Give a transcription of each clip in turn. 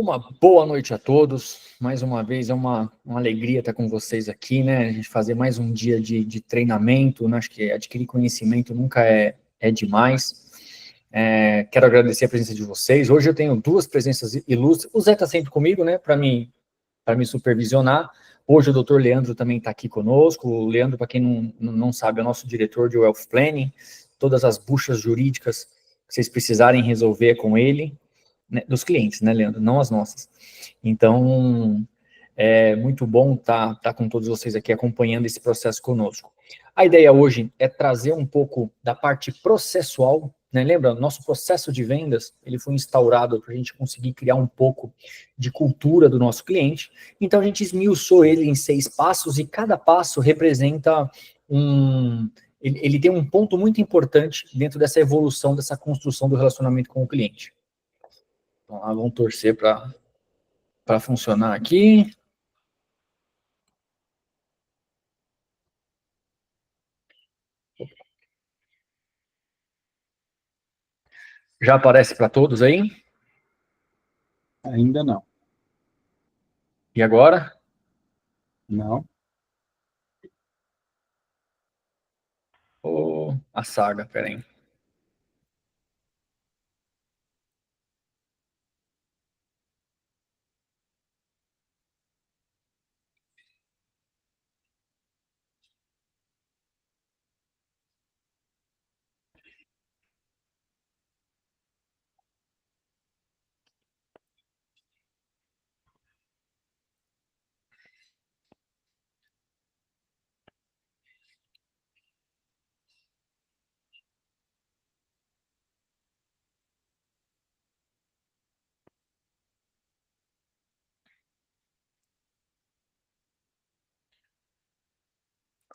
Uma boa noite a todos. Mais uma vez é uma alegria estar com vocês aqui, né? A gente fazer mais um dia de treinamento, né? Acho que adquirir conhecimento nunca é demais. Quero agradecer a presença de vocês. Hoje eu tenho duas presenças ilustres. O Zé está sempre comigo, né? Para me supervisionar. Hoje o doutor Leandro também está aqui conosco. O Leandro, para quem não sabe, é o nosso diretor de Wealth Planning. Todas as buchas jurídicas que vocês precisarem resolver com ele. Né, dos clientes, né, Leandro? Não as nossas. Então, é muito bom estar com todos vocês aqui acompanhando esse processo conosco. A ideia hoje é trazer um pouco da parte processual, né? Lembra, nosso processo de vendas, ele foi instaurado para a gente conseguir criar um pouco de cultura do nosso cliente. Então, a gente esmiuçou ele em 6 passos e cada passo representa ele tem um ponto muito importante dentro dessa evolução, dessa construção do relacionamento com o cliente. Então, vamos torcer para funcionar aqui. Já aparece para todos aí? Ainda não. E agora? Não. A saga, peraí.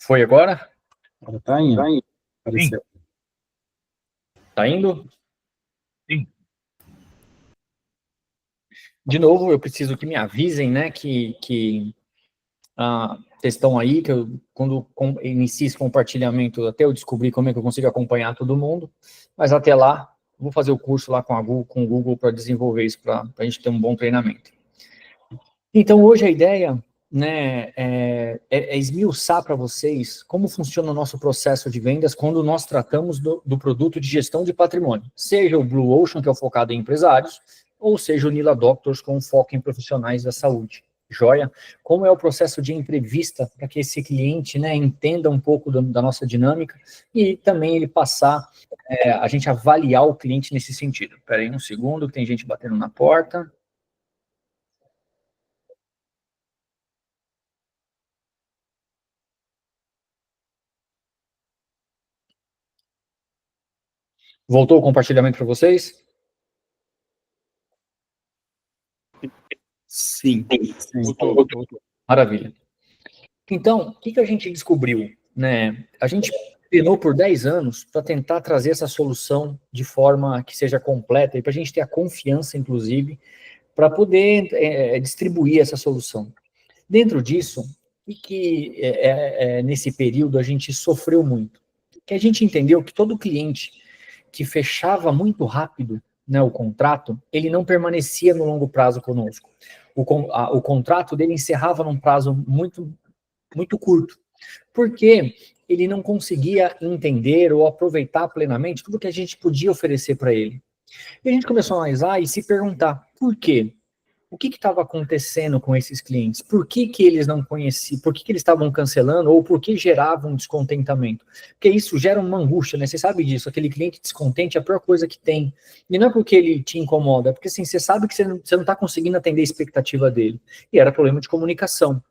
Foi agora? Agora tá indo. Tá indo. Apareceu. Tá indo? Sim. De novo, eu preciso que me avisem, né, que vocês estão aí, que quando inicie esse compartilhamento, até eu descobrir como é que eu consigo acompanhar todo mundo, mas até lá, vou fazer o curso lá com o Google para desenvolver isso, para a gente ter um bom treinamento. Então, hoje a ideia, né, é esmiuçar para vocês como funciona o nosso processo de vendas quando nós tratamos do produto de gestão de patrimônio, seja o Blue Ocean, que é o focado em empresários, ou seja o Nila Doctors, com foco em profissionais da saúde. Joia? Como é o processo de entrevista para que esse cliente, né, entenda um pouco da nossa dinâmica e também ele passar, a gente avaliar o cliente nesse sentido. Espera aí um segundo, que tem gente batendo na porta. Voltou o compartilhamento para vocês? Sim. Voltou. Maravilha. Então, o que a gente descobriu? Né? A gente treinou por 10 anos para tentar trazer essa solução de forma que seja completa e para a gente ter a confiança, inclusive, para poder distribuir essa solução. Dentro disso, nesse período a gente sofreu muito? Que a gente entendeu que todo cliente que fechava muito rápido, né, o contrato, ele não permanecia no longo prazo conosco. O contrato dele encerrava num prazo muito curto, porque ele não conseguia entender ou aproveitar plenamente tudo que a gente podia oferecer para ele. E a gente começou a analisar e se perguntar, por quê? O que estava acontecendo com esses clientes? Por que eles não conheciam? Por que eles estavam cancelando? Ou por que gerava um descontentamento? Porque isso gera uma angústia, né? Você sabe disso, aquele cliente descontente é a pior coisa que tem. E não é porque ele te incomoda, é porque assim, você sabe que você não está conseguindo atender a expectativa dele. E era problema de comunicação.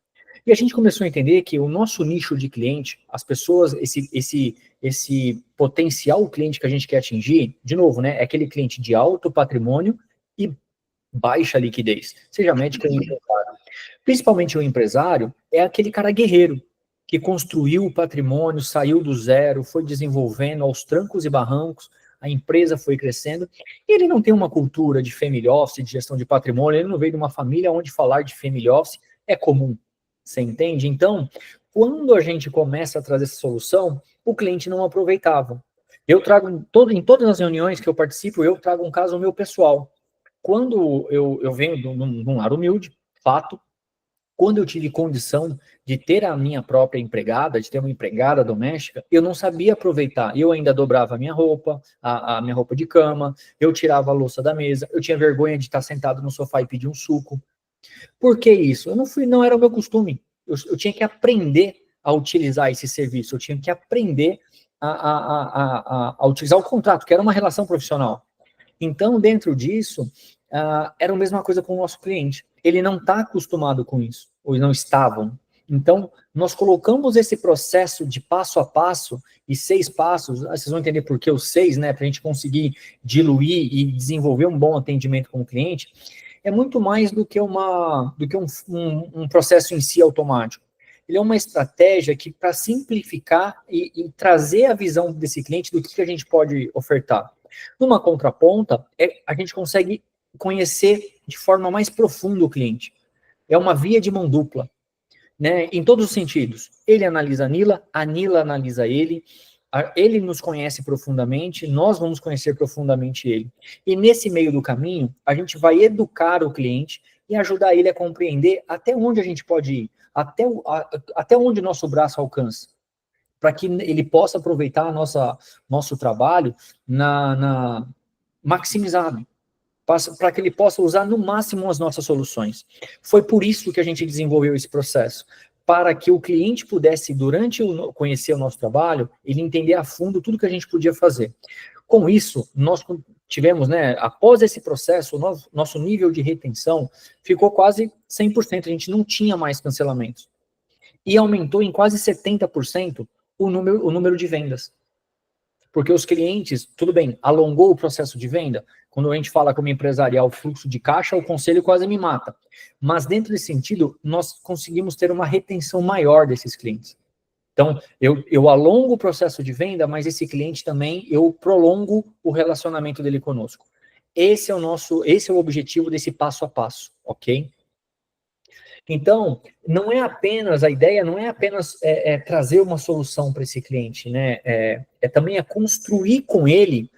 E a gente começou a entender que o nosso nicho de cliente, as pessoas, esse potencial cliente que a gente quer atingir, de novo, né, é aquele cliente de alto patrimônio e baixa liquidez, seja médico ou empresário. Principalmente o empresário é aquele cara guerreiro, que construiu o patrimônio, saiu do zero, foi desenvolvendo aos trancos e barrancos, a empresa foi crescendo, e ele não tem uma cultura de family office, de gestão de patrimônio, ele não veio de uma família onde falar de family office é comum. Você entende? Então, quando a gente começa a trazer essa solução, o cliente não aproveitava. Eu trago, em todas as reuniões que eu participo, eu trago um caso meu pessoal. quando eu venho de um lar humilde, fato, quando eu tive condição de ter a minha própria empregada, de ter uma empregada doméstica, eu não sabia aproveitar. Eu ainda dobrava a minha roupa, a minha roupa de cama, eu tirava a louça da mesa, eu tinha vergonha de estar sentado no sofá e pedir um suco. Por que isso? Não era o meu costume. Eu tinha que aprender a utilizar esse serviço, eu tinha que aprender a utilizar o contrato, que era uma relação profissional. Então, dentro disso, era a mesma coisa com o nosso cliente. Ele não está acostumado com isso, ou não estavam. Então, nós colocamos esse processo de passo a passo, e 6 passos, vocês vão entender por que os 6, né, para a gente conseguir diluir e desenvolver um bom atendimento com o cliente, é muito mais do que um processo em si automático. Ele é uma estratégia que, para simplificar e trazer a visão desse cliente do que a gente pode ofertar. Numa contraponta, a gente consegue conhecer de forma mais profunda o cliente. É uma via de mão dupla, né, em todos os sentidos. Ele analisa a Nila analisa ele nos conhece profundamente, nós vamos conhecer profundamente ele. E nesse meio do caminho, a gente vai educar o cliente e ajudar ele a compreender até onde a gente pode ir, até onde o nosso braço alcança, para que ele possa aproveitar nosso trabalho maximizado, para que ele possa usar no máximo as nossas soluções. Foi por isso que a gente desenvolveu esse processo, para que o cliente pudesse, conhecer o nosso trabalho, ele entender a fundo tudo que a gente podia fazer. Com isso, nós tivemos, né, após esse processo, o nosso nível de retenção ficou quase 100%, a gente não tinha mais cancelamentos. E aumentou em quase 70% o número de vendas. Porque os clientes, tudo bem, alongou o processo de venda. Quando a gente fala como empresarial, fluxo de caixa, o conselho quase me mata. Mas dentro desse sentido, nós conseguimos ter uma retenção maior desses clientes. Então, eu alongo o processo de venda, mas esse cliente também, eu prolongo o relacionamento dele conosco. Esse é o objetivo desse passo a passo, ok? Então, a ideia não é apenas trazer uma solução para esse cliente, né? Também construir com ele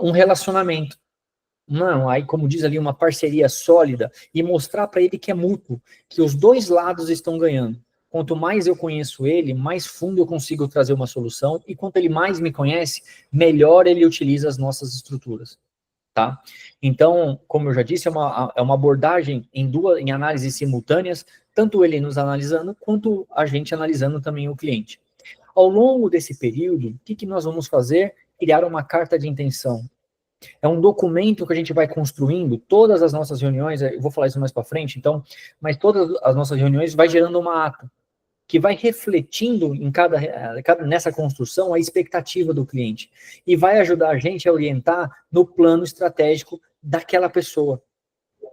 um relacionamento. Não, aí, como diz ali, uma parceria sólida e mostrar para ele que é mútuo, que os dois lados estão ganhando. Quanto mais eu conheço ele, mais fundo eu consigo trazer uma solução, e quanto ele mais me conhece, melhor ele utiliza as nossas estruturas. Tá? Então, como eu já disse, é uma abordagem em análises simultâneas, tanto ele nos analisando, quanto a gente analisando também o cliente. Ao longo desse período, o que nós vamos fazer? Criar uma carta de intenção. É um documento que a gente vai construindo, todas as nossas reuniões, eu vou falar isso mais para frente, então, mas todas as nossas reuniões vai gerando uma ata, que vai refletindo nessa construção a expectativa do cliente, e vai ajudar a gente a orientar no plano estratégico daquela pessoa,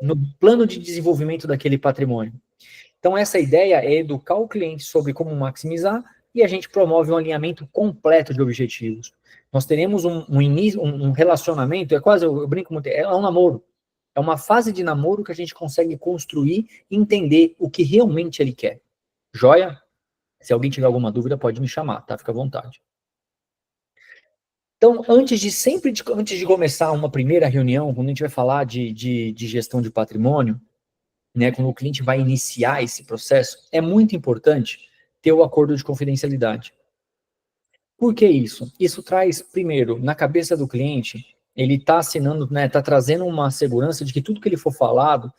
no plano de desenvolvimento daquele patrimônio. Então, essa ideia é educar o cliente sobre como maximizar, e a gente promove um alinhamento completo de objetivos. Nós teremos um relacionamento, eu brinco muito, é um namoro. É uma fase de namoro que a gente consegue construir e entender o que realmente ele quer. Joia? Se alguém tiver alguma dúvida, pode me chamar, tá? Fica à vontade. Então, antes de começar uma primeira reunião, quando a gente vai falar de gestão de patrimônio, né, quando o cliente vai iniciar esse processo, é muito importante ter o acordo de confidencialidade. Por que isso? Isso traz, primeiro, na cabeça do cliente, ele está assinando, né, está trazendo uma segurança de que tudo que ele for falado,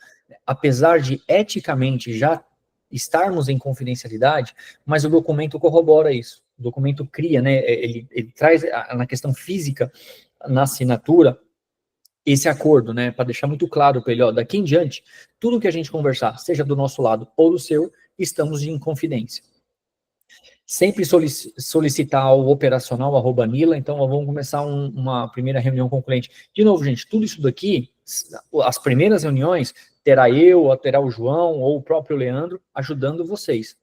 apesar de eticamente já estarmos em confidencialidade, mas o documento corrobora isso. O documento cria, né, ele traz na questão física, na assinatura, esse acordo, né, para deixar muito claro para ele, ó, daqui em diante, tudo que a gente conversar, seja do nosso lado ou do seu, estamos em confidência. Sempre solicitar o operacional @Nila, então vamos começar uma primeira reunião com o cliente. De novo, gente, tudo isso daqui, as primeiras reuniões, terá o João ou o próprio Leandro ajudando vocês.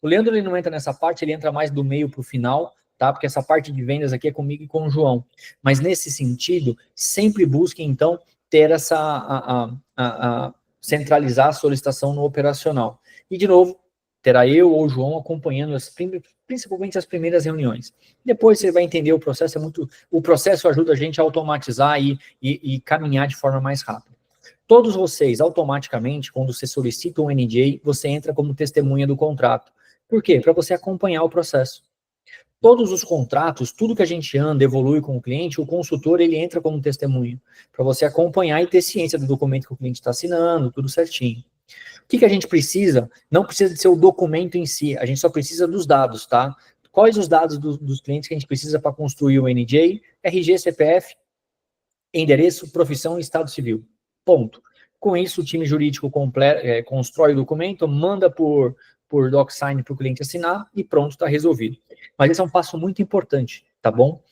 O Leandro, ele não entra nessa parte, ele entra mais do meio para o final, tá? Porque essa parte de vendas aqui é comigo e com o João. Mas nesse sentido, sempre busquem, então, ter centralizar a solicitação no operacional. E, de novo, terá eu ou o João acompanhando principalmente as primeiras reuniões. Depois você vai entender o processo, o processo ajuda a gente a automatizar e caminhar de forma mais rápida. Todos vocês, automaticamente, quando você solicita um NDA, você entra como testemunha do contrato. Por quê? Para você acompanhar o processo. Todos os contratos, tudo que a gente anda, evolui com o cliente, o consultor, ele entra como testemunha, para você acompanhar e ter ciência do documento que o cliente está assinando, tudo certinho. O que a gente precisa? Não precisa de ser o documento em si, a gente só precisa dos dados, tá? Quais os dados dos clientes que a gente precisa para construir o NJ? RG, CPF, endereço, profissão e estado civil. Ponto. Com isso, o time jurídico constrói o documento, manda por DocSign para o cliente assinar e pronto, está resolvido. Mas esse é um passo muito importante, tá bom?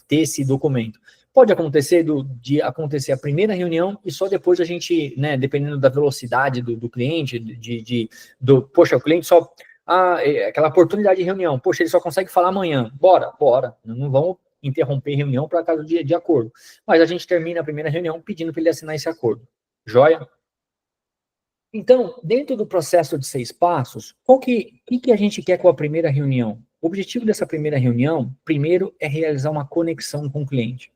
Ter esse documento. Pode acontecer de acontecer a primeira reunião e só depois a gente, né, dependendo da velocidade do cliente, poxa, o cliente só, aquela oportunidade de reunião, poxa, ele só consegue falar amanhã, bora, não vamos interromper a reunião para caso de acordo. Mas a gente termina a primeira reunião pedindo para ele assinar esse acordo. Joia? Então, dentro do processo de 6 passos, o que a gente quer com a primeira reunião? O objetivo dessa primeira reunião, primeiro, é realizar uma conexão com o cliente.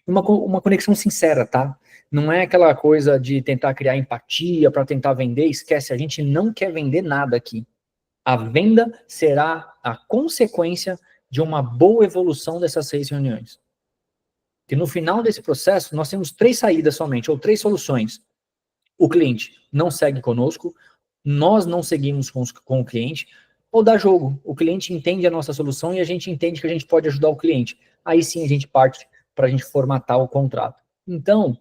Uma conexão sincera, tá? Não é aquela coisa de tentar criar empatia para tentar vender, esquece, a gente não quer vender nada aqui. A venda será a consequência de uma boa evolução dessas 6 reuniões. Que no final desse processo, nós temos 3 saídas somente, ou 3 soluções. O cliente não segue conosco, nós não seguimos com o cliente, ou dá jogo. O cliente entende a nossa solução e a gente entende que a gente pode ajudar o cliente. Aí sim a gente parte para a gente formatar o contrato. Então,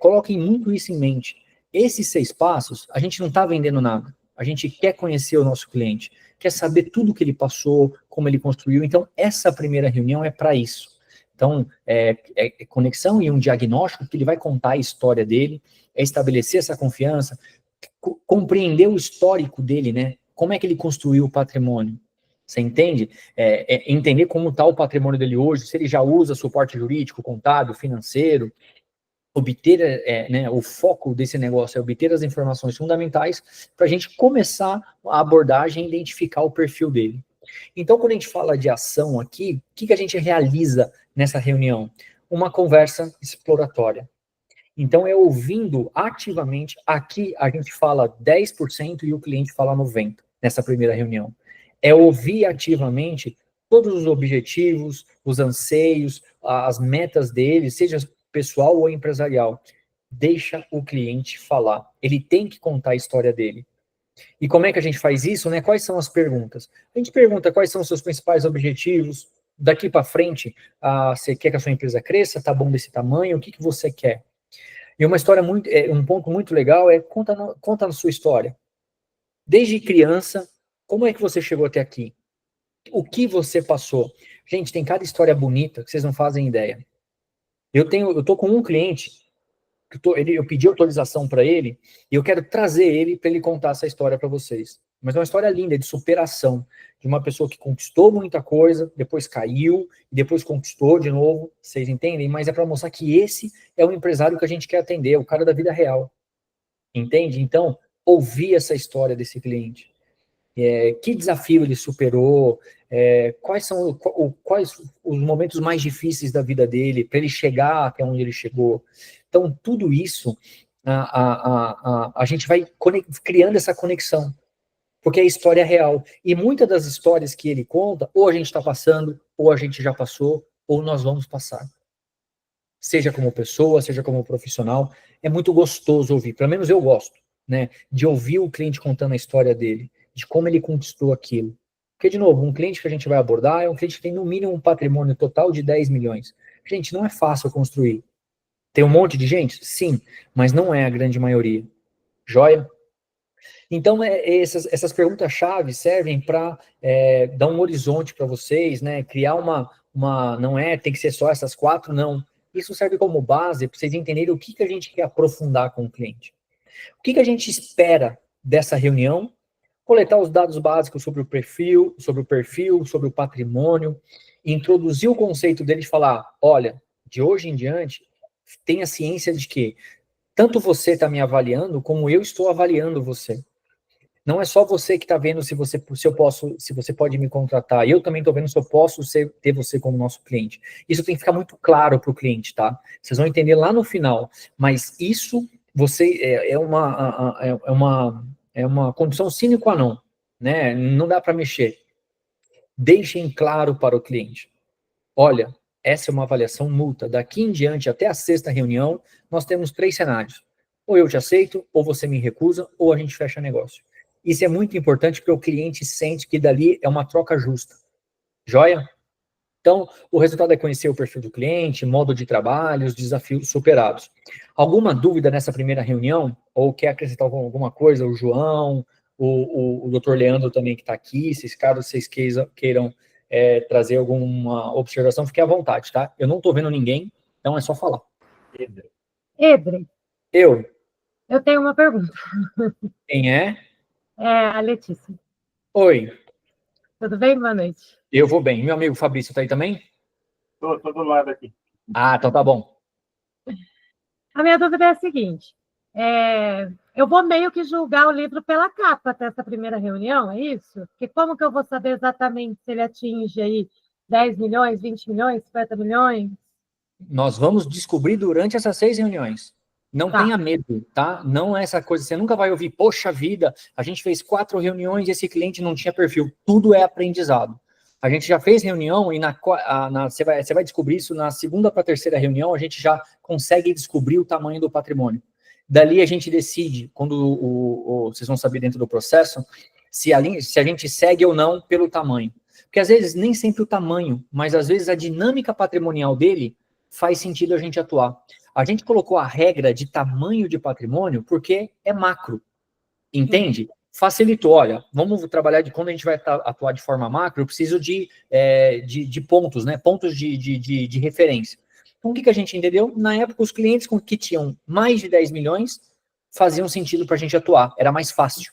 coloquem muito isso em mente. Esses 6 passos, a gente não está vendendo nada. A gente quer conhecer o nosso cliente, quer saber tudo que ele passou, como ele construiu. Então, essa primeira reunião é para isso. Então, conexão e um diagnóstico que ele vai contar a história dele, estabelecer essa confiança, compreender o histórico dele, né? Como é que ele construiu o patrimônio? Você entende? Entender como está o patrimônio dele hoje, se ele já usa suporte jurídico, contábil, financeiro, obter, né, o foco desse negócio é obter as informações fundamentais para a gente começar a abordagem e identificar o perfil dele. Então, quando a gente fala de ação aqui, o que a gente realiza nessa reunião? Uma conversa exploratória. Então, é ouvindo ativamente, aqui a gente fala 10% e o cliente fala 90% nessa primeira reunião. É ouvir ativamente todos os objetivos, os anseios, as metas dele, seja pessoal ou empresarial. Deixa o cliente falar. Ele tem que contar a história dele. E como é que a gente faz isso, né? Quais são as perguntas? A gente pergunta quais são os seus principais objetivos. Daqui para frente, você quer que a sua empresa cresça? Tá bom desse tamanho? O que você quer? E uma história um ponto muito legal é conta na sua história. Desde criança, como é que você chegou até aqui? O que você passou? Gente, tem cada história bonita que vocês não fazem ideia. Eu tô com um cliente, eu pedi autorização para ele, e eu quero trazer ele para ele contar essa história para vocês. Mas é uma história linda, de superação, de uma pessoa que conquistou muita coisa, depois caiu, e depois conquistou de novo, vocês entendem? Mas é para mostrar que esse é o empresário que a gente quer atender, o cara da vida real. Entende? Então, ouvir essa história desse cliente. Que desafio ele superou, quais os momentos mais difíceis da vida dele, para ele chegar até onde ele chegou. Então, tudo isso, a gente vai criando essa conexão, porque é a história real. E muitas das histórias que ele conta, ou a gente está passando, ou a gente já passou, ou nós vamos passar. Seja como pessoa, seja como profissional, é muito gostoso ouvir, pelo menos eu gosto, né, de ouvir o cliente contando a história dele, de como ele conquistou aquilo. Porque, de novo, um cliente que a gente vai abordar é um cliente que tem no mínimo um patrimônio total de 10 milhões. Gente, não é fácil construir. Tem um monte de gente? Sim, mas não é a grande maioria. Joia? Então, essas perguntas-chave servem para dar um horizonte para vocês, né? Criar não tem que ser só essas 4, não. Isso serve como base para vocês entenderem o que a gente quer aprofundar com o cliente. O que a gente espera dessa reunião? Coletar os dados básicos sobre o perfil, sobre o patrimônio, introduzir o conceito dele de falar, olha, de hoje em diante, tenha ciência de que tanto você está me avaliando, como eu estou avaliando você. Não é só você que está vendo se você pode me contratar. Eu também estou vendo se eu posso ter você como nosso cliente. Isso tem que ficar muito claro para o cliente, tá? Vocês vão entender lá no final. Mas isso é uma condição sine qua non, né? Não dá para mexer. Deixem claro para o cliente. Olha, essa é uma avaliação multa. Daqui em diante, até a sexta reunião, nós temos 3 cenários. Ou eu te aceito, ou você me recusa, ou a gente fecha negócio. Isso é muito importante porque o cliente sente que dali é uma troca justa. Joia? Então, o resultado é conhecer o perfil do cliente, modo de trabalho, os desafios superados. Alguma dúvida nessa primeira reunião? Ou quer acrescentar alguma coisa? O João, o doutor Leandro também que está aqui, se caso vocês queiram trazer alguma observação, fique à vontade, tá? Eu não estou vendo ninguém, então é só falar. Edre, Eu? eu tenho uma pergunta. Quem é? É a Letícia. Oi. Tudo bem? Boa noite. Eu vou bem. Meu amigo Fabrício tá aí também? Tô do lado aqui. Ah, então tá bom. A minha dúvida é a seguinte. Eu vou meio que julgar o livro pela capa até essa primeira reunião, é isso? Porque como que eu vou saber exatamente se ele atinge aí 10 milhões, 20 milhões, 50 milhões? Nós vamos descobrir durante essas 6 reuniões. Não Tá. tenha medo, tá? Não é essa coisa, você nunca vai ouvir, poxa vida, a gente fez 4 reuniões e esse cliente não tinha perfil. Tudo é aprendizado. A gente já fez reunião e você vai descobrir isso na segunda para a terceira reunião, a gente já consegue descobrir o tamanho do patrimônio. Dali a gente decide, quando vocês vão saber dentro do processo, se a gente segue ou não pelo tamanho. Porque às vezes nem sempre o tamanho, mas às vezes a dinâmica patrimonial dele faz sentido a gente atuar. A gente colocou a regra de tamanho de patrimônio porque é macro, entende? Facilitou, olha, vamos trabalhar quando a gente vai atuar de forma macro, eu preciso de pontos, né? Pontos de referência. Então, o que a gente entendeu? Na época, os clientes que tinham mais de 10 milhões faziam sentido para a gente atuar, era mais fácil.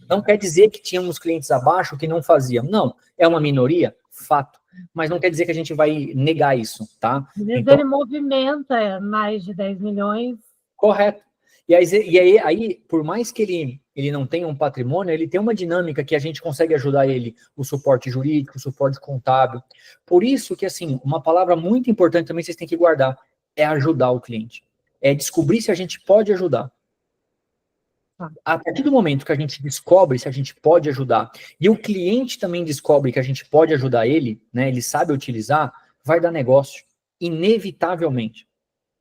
Não quer dizer que tínhamos clientes abaixo que não faziam, não, é uma minoria, fato, mas não quer dizer que a gente vai negar isso, tá? Às vezes então, ele movimenta mais de 10 milhões. Correto. E aí, por mais que ele não tenha um patrimônio, ele tem uma dinâmica que a gente consegue ajudar ele, o suporte jurídico, o suporte contábil. Por isso que, assim, uma palavra muito importante também vocês têm que guardar, é ajudar o cliente. É descobrir se a gente pode ajudar. A partir do momento que a gente descobre se a gente pode ajudar, e o cliente também descobre que a gente pode ajudar ele, né, ele sabe utilizar, vai dar negócio, inevitavelmente.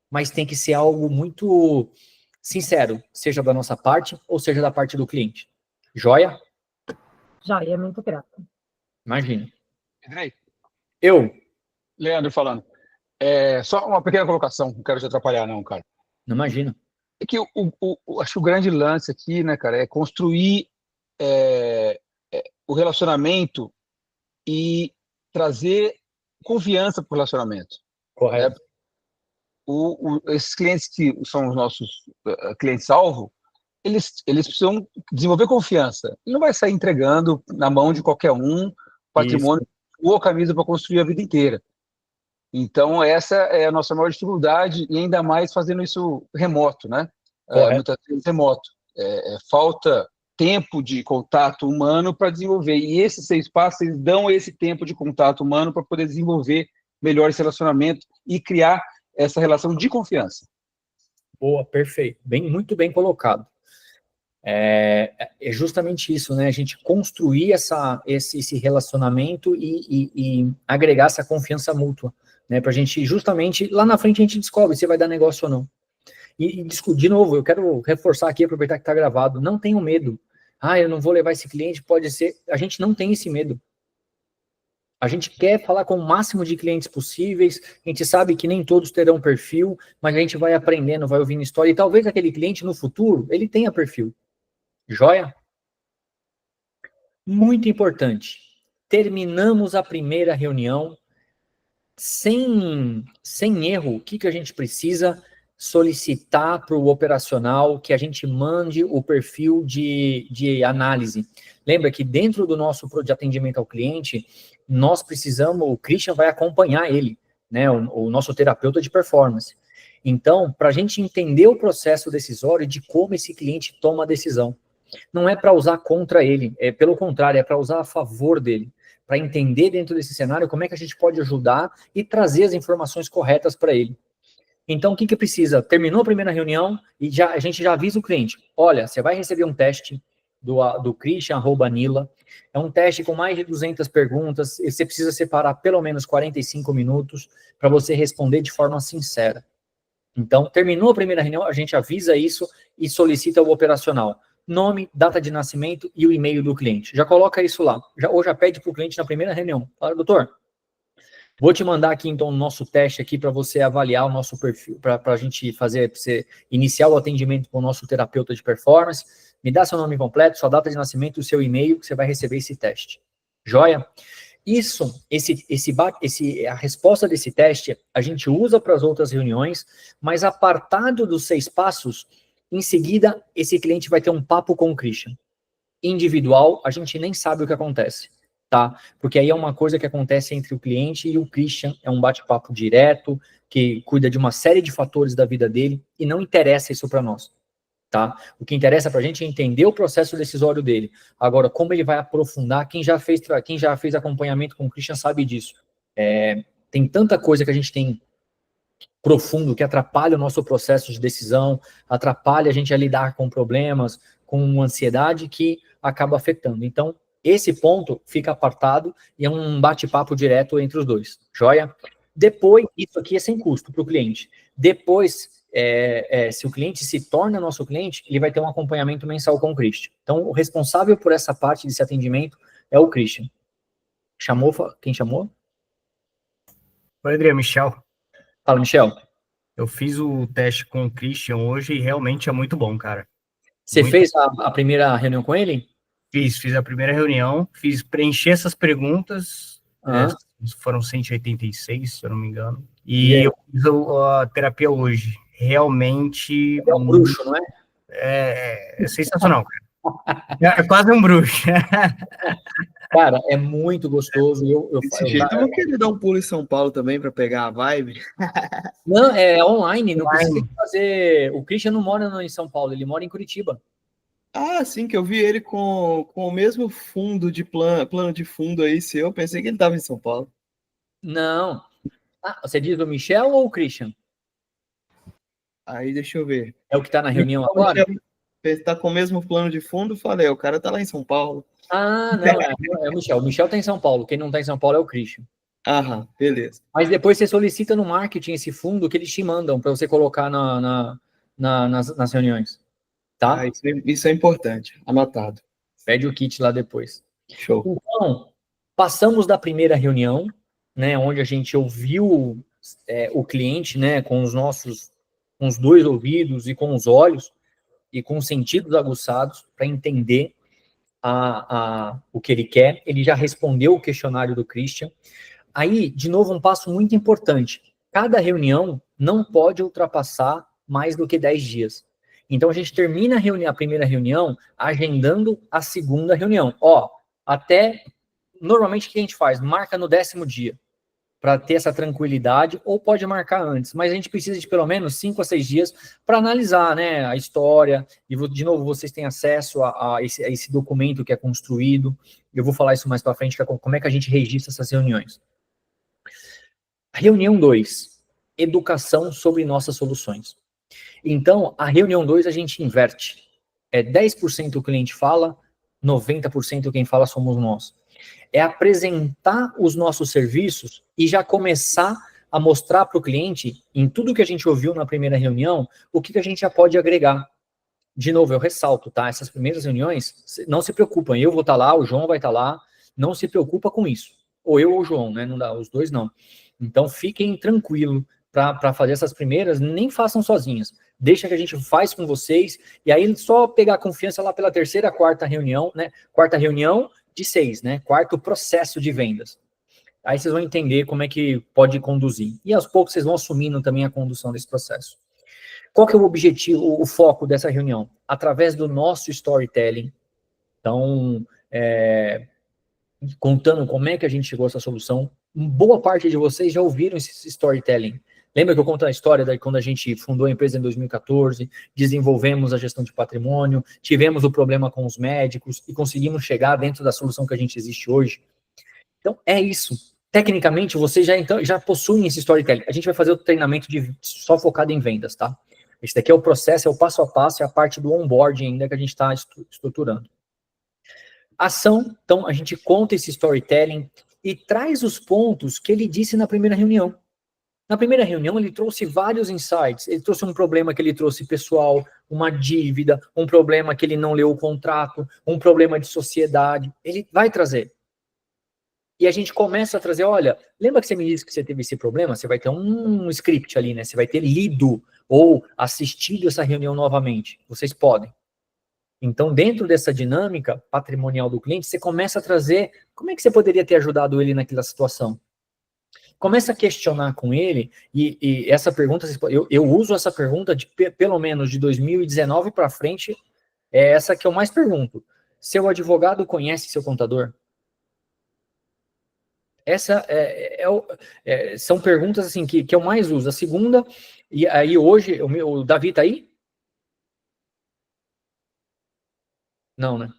Mas tem que ser algo muito sincero, seja da nossa parte ou seja da parte do cliente. Joia? Joia, muito grata. Imagina. Edrei, Eu? Leandro falando. Só uma pequena colocação, não quero te atrapalhar, não, cara. Não imagino. É que acho que o grande lance aqui, né, cara, é construir o relacionamento e trazer confiança para o relacionamento. Correto. Esses clientes que são os nossos clientes-alvo, eles precisam desenvolver confiança. Ele não vai sair entregando na mão de qualquer um patrimônio ou camisa para construir a vida inteira. Então, essa é a nossa maior dificuldade, e ainda mais fazendo isso remoto, né? Muitas vezes remoto. Falta tempo de contato humano para desenvolver. E esses 6 passos, eles dão esse tempo de contato humano para poder desenvolver melhor esse relacionamento e criar essa relação de confiança. Boa, perfeito. Muito bem colocado. É justamente isso, né? A gente construir esse relacionamento e agregar essa confiança mútua, né? Para a gente, justamente, lá na frente a gente descobre se vai dar negócio ou não. E de novo, eu quero reforçar aqui, aproveitar que está gravado, não tenham medo. Eu não vou levar esse cliente, pode ser. A gente não tem esse medo. A gente quer falar com o máximo de clientes possíveis, a gente sabe que nem todos terão perfil, mas a gente vai aprendendo, vai ouvindo história, e talvez aquele cliente no futuro, ele tenha perfil. Joia? Muito importante. Terminamos a primeira reunião sem erro. O que a gente precisa? Solicitar para o operacional que a gente mande o perfil de análise. Lembra que dentro do nosso de atendimento ao cliente, nós precisamos, o Christian vai acompanhar ele, né, o nosso terapeuta de performance. Então, para a gente entender o processo decisório de como esse cliente toma a decisão. não é para usar contra ele, pelo contrário, é para usar a favor dele, para entender dentro desse cenário como é que a gente pode ajudar e trazer as informações corretas para ele. Então, o que precisa? Terminou a primeira reunião e a gente já avisa o cliente, olha, você vai receber um teste do Christian@Nila, é um teste com mais de 200 perguntas, e você precisa separar pelo menos 45 minutos para você responder de forma sincera. Então, terminou a primeira reunião, a gente avisa isso e solicita o operacional. Nome, data de nascimento e o e-mail do cliente. Já coloca isso lá. Ou já pede para o cliente na primeira reunião. Fala, doutor, vou te mandar aqui, então, o nosso teste aqui para você avaliar o nosso perfil, para a gente fazer, para você iniciar o atendimento com o nosso terapeuta de performance. Me dá seu nome completo, sua data de nascimento e o seu e-mail, que você vai receber esse teste. Joia? Isso, a resposta desse teste, a gente usa para as outras reuniões, mas apartado dos 6 passos, em seguida, esse cliente vai ter um papo com o Christian. Individual, a gente nem sabe o que acontece, tá? Porque aí é uma coisa que acontece entre o cliente e o Christian, é um bate-papo direto, que cuida de uma série de fatores da vida dele, e não interessa isso para nós. Tá? O que interessa para a gente é entender o processo decisório dele. Agora, como ele vai aprofundar, quem já fez acompanhamento com o Christian sabe disso. Tem tanta coisa que a gente tem profundo que atrapalha o nosso processo de decisão, atrapalha a gente a lidar com problemas, com ansiedade, que acaba afetando. Então, esse ponto fica apartado e é um bate-papo direto entre os dois. Joia? Depois, isso aqui é sem custo para o cliente. Depois, se o cliente se torna nosso cliente, ele vai ter um acompanhamento mensal com o Christian. Então, o responsável por essa parte desse atendimento é o Christian. Quem chamou? Oi, André, Michel. Fala, Michel. Eu fiz o teste com o Christian hoje e realmente é muito bom, cara. Você fez a primeira reunião com ele? Fiz a primeira reunião, preenchi essas perguntas, foram 186, se eu não me engano, e eu fiz a terapia hoje. Realmente... É um bruxo, não é? É sensacional, cara. É quase um bruxo. Cara, é muito gostoso. Desse jeito eu vou querer dar um pulo em São Paulo também para pegar a vibe. Não, é online, não precisa fazer... O Christian não mora em São Paulo, ele mora em Curitiba. Ah, sim, que eu vi ele com o mesmo fundo de plano de fundo aí seu. Eu pensei que ele estava em São Paulo. Não. Você diz o Michel ou o Christian? Aí, deixa eu ver. É o que está na reunião agora? Está com o mesmo plano de fundo, falei, o cara tá lá em São Paulo. Não, é o Michel. O Michel está em São Paulo. Quem não está em São Paulo é o Christian. Aham, beleza. Mas depois você solicita no marketing esse fundo que eles te mandam para você colocar nas reuniões. Tá? Isso é importante. Anotado. Pede o kit lá depois. Show. Então, passamos da primeira reunião, né, onde a gente ouviu o cliente, né, com os 2 ouvidos e com os olhos e com os sentidos aguçados para entender o que ele quer. Ele já respondeu o questionário do Christian. Aí, de novo, um passo muito importante. Cada reunião não pode ultrapassar mais do que 10 dias. Então, a gente termina a primeira reunião agendando a segunda reunião. Normalmente, o que a gente faz? Marca no 10º dia, para ter essa tranquilidade, ou pode marcar antes, mas a gente precisa de pelo menos 5 a 6 dias para analisar, né, a história, e de novo, vocês têm acesso a esse documento que é construído. Eu vou falar isso mais para frente, como é que a gente registra essas reuniões. Reunião 2, educação sobre nossas soluções. Então, a reunião 2 a gente inverte. 10% o cliente fala, 90% quem fala somos nós. É apresentar os nossos serviços e já começar a mostrar para o cliente, em tudo que a gente ouviu na primeira reunião, o que a gente já pode agregar. De novo, eu ressalto, tá? Essas primeiras reuniões, não se preocupam, eu vou estar lá, o João vai estar lá, não se preocupa com isso. Ou eu ou o João, né? Não dá, os dois não. Então, fiquem tranquilos para fazer essas primeiras, nem façam sozinhas. Deixa que a gente faz com vocês, e aí só pegar confiança lá pela 3ª, 4ª reunião, né? 4ª reunião de 6, né? 4º processo de vendas. Aí vocês vão entender como é que pode conduzir. E aos poucos vocês vão assumindo também a condução desse processo. Qual que é o objetivo, o foco dessa reunião? Através do nosso storytelling. Então, contando como é que a gente chegou a essa solução. Boa parte de vocês já ouviram esse storytelling, Lembra que eu conto a história de quando a gente fundou a empresa em 2014, desenvolvemos a gestão de patrimônio, tivemos o problema com os médicos e conseguimos chegar dentro da solução que a gente existe hoje? Então, é isso. Tecnicamente, vocês já possuem esse storytelling. A gente vai fazer o treinamento só focado em vendas, tá? Esse daqui é o processo, é o passo a passo, é a parte do onboarding ainda que a gente está estruturando. Ação, então, a gente conta esse storytelling e traz os pontos que ele disse na primeira reunião. Na primeira reunião, ele trouxe vários insights. Ele trouxe um problema que ele trouxe pessoal, uma dívida, um problema que ele não leu o contrato, um problema de sociedade. Ele vai trazer. E a gente começa a trazer, olha, lembra que você me disse que você teve esse problema? Você vai ter um script ali, né? Você vai ter lido ou assistido essa reunião novamente. Vocês podem. Então, dentro dessa dinâmica patrimonial do cliente, você começa a trazer como é que você poderia ter ajudado ele naquela situação. Começa a questionar com ele, e essa pergunta, eu uso essa pergunta pelo menos de 2019 para frente, é essa que eu mais pergunto. Seu advogado conhece seu contador? Essa são perguntas assim que eu mais uso. A segunda, e aí hoje, o Davi tá aí? Não, né?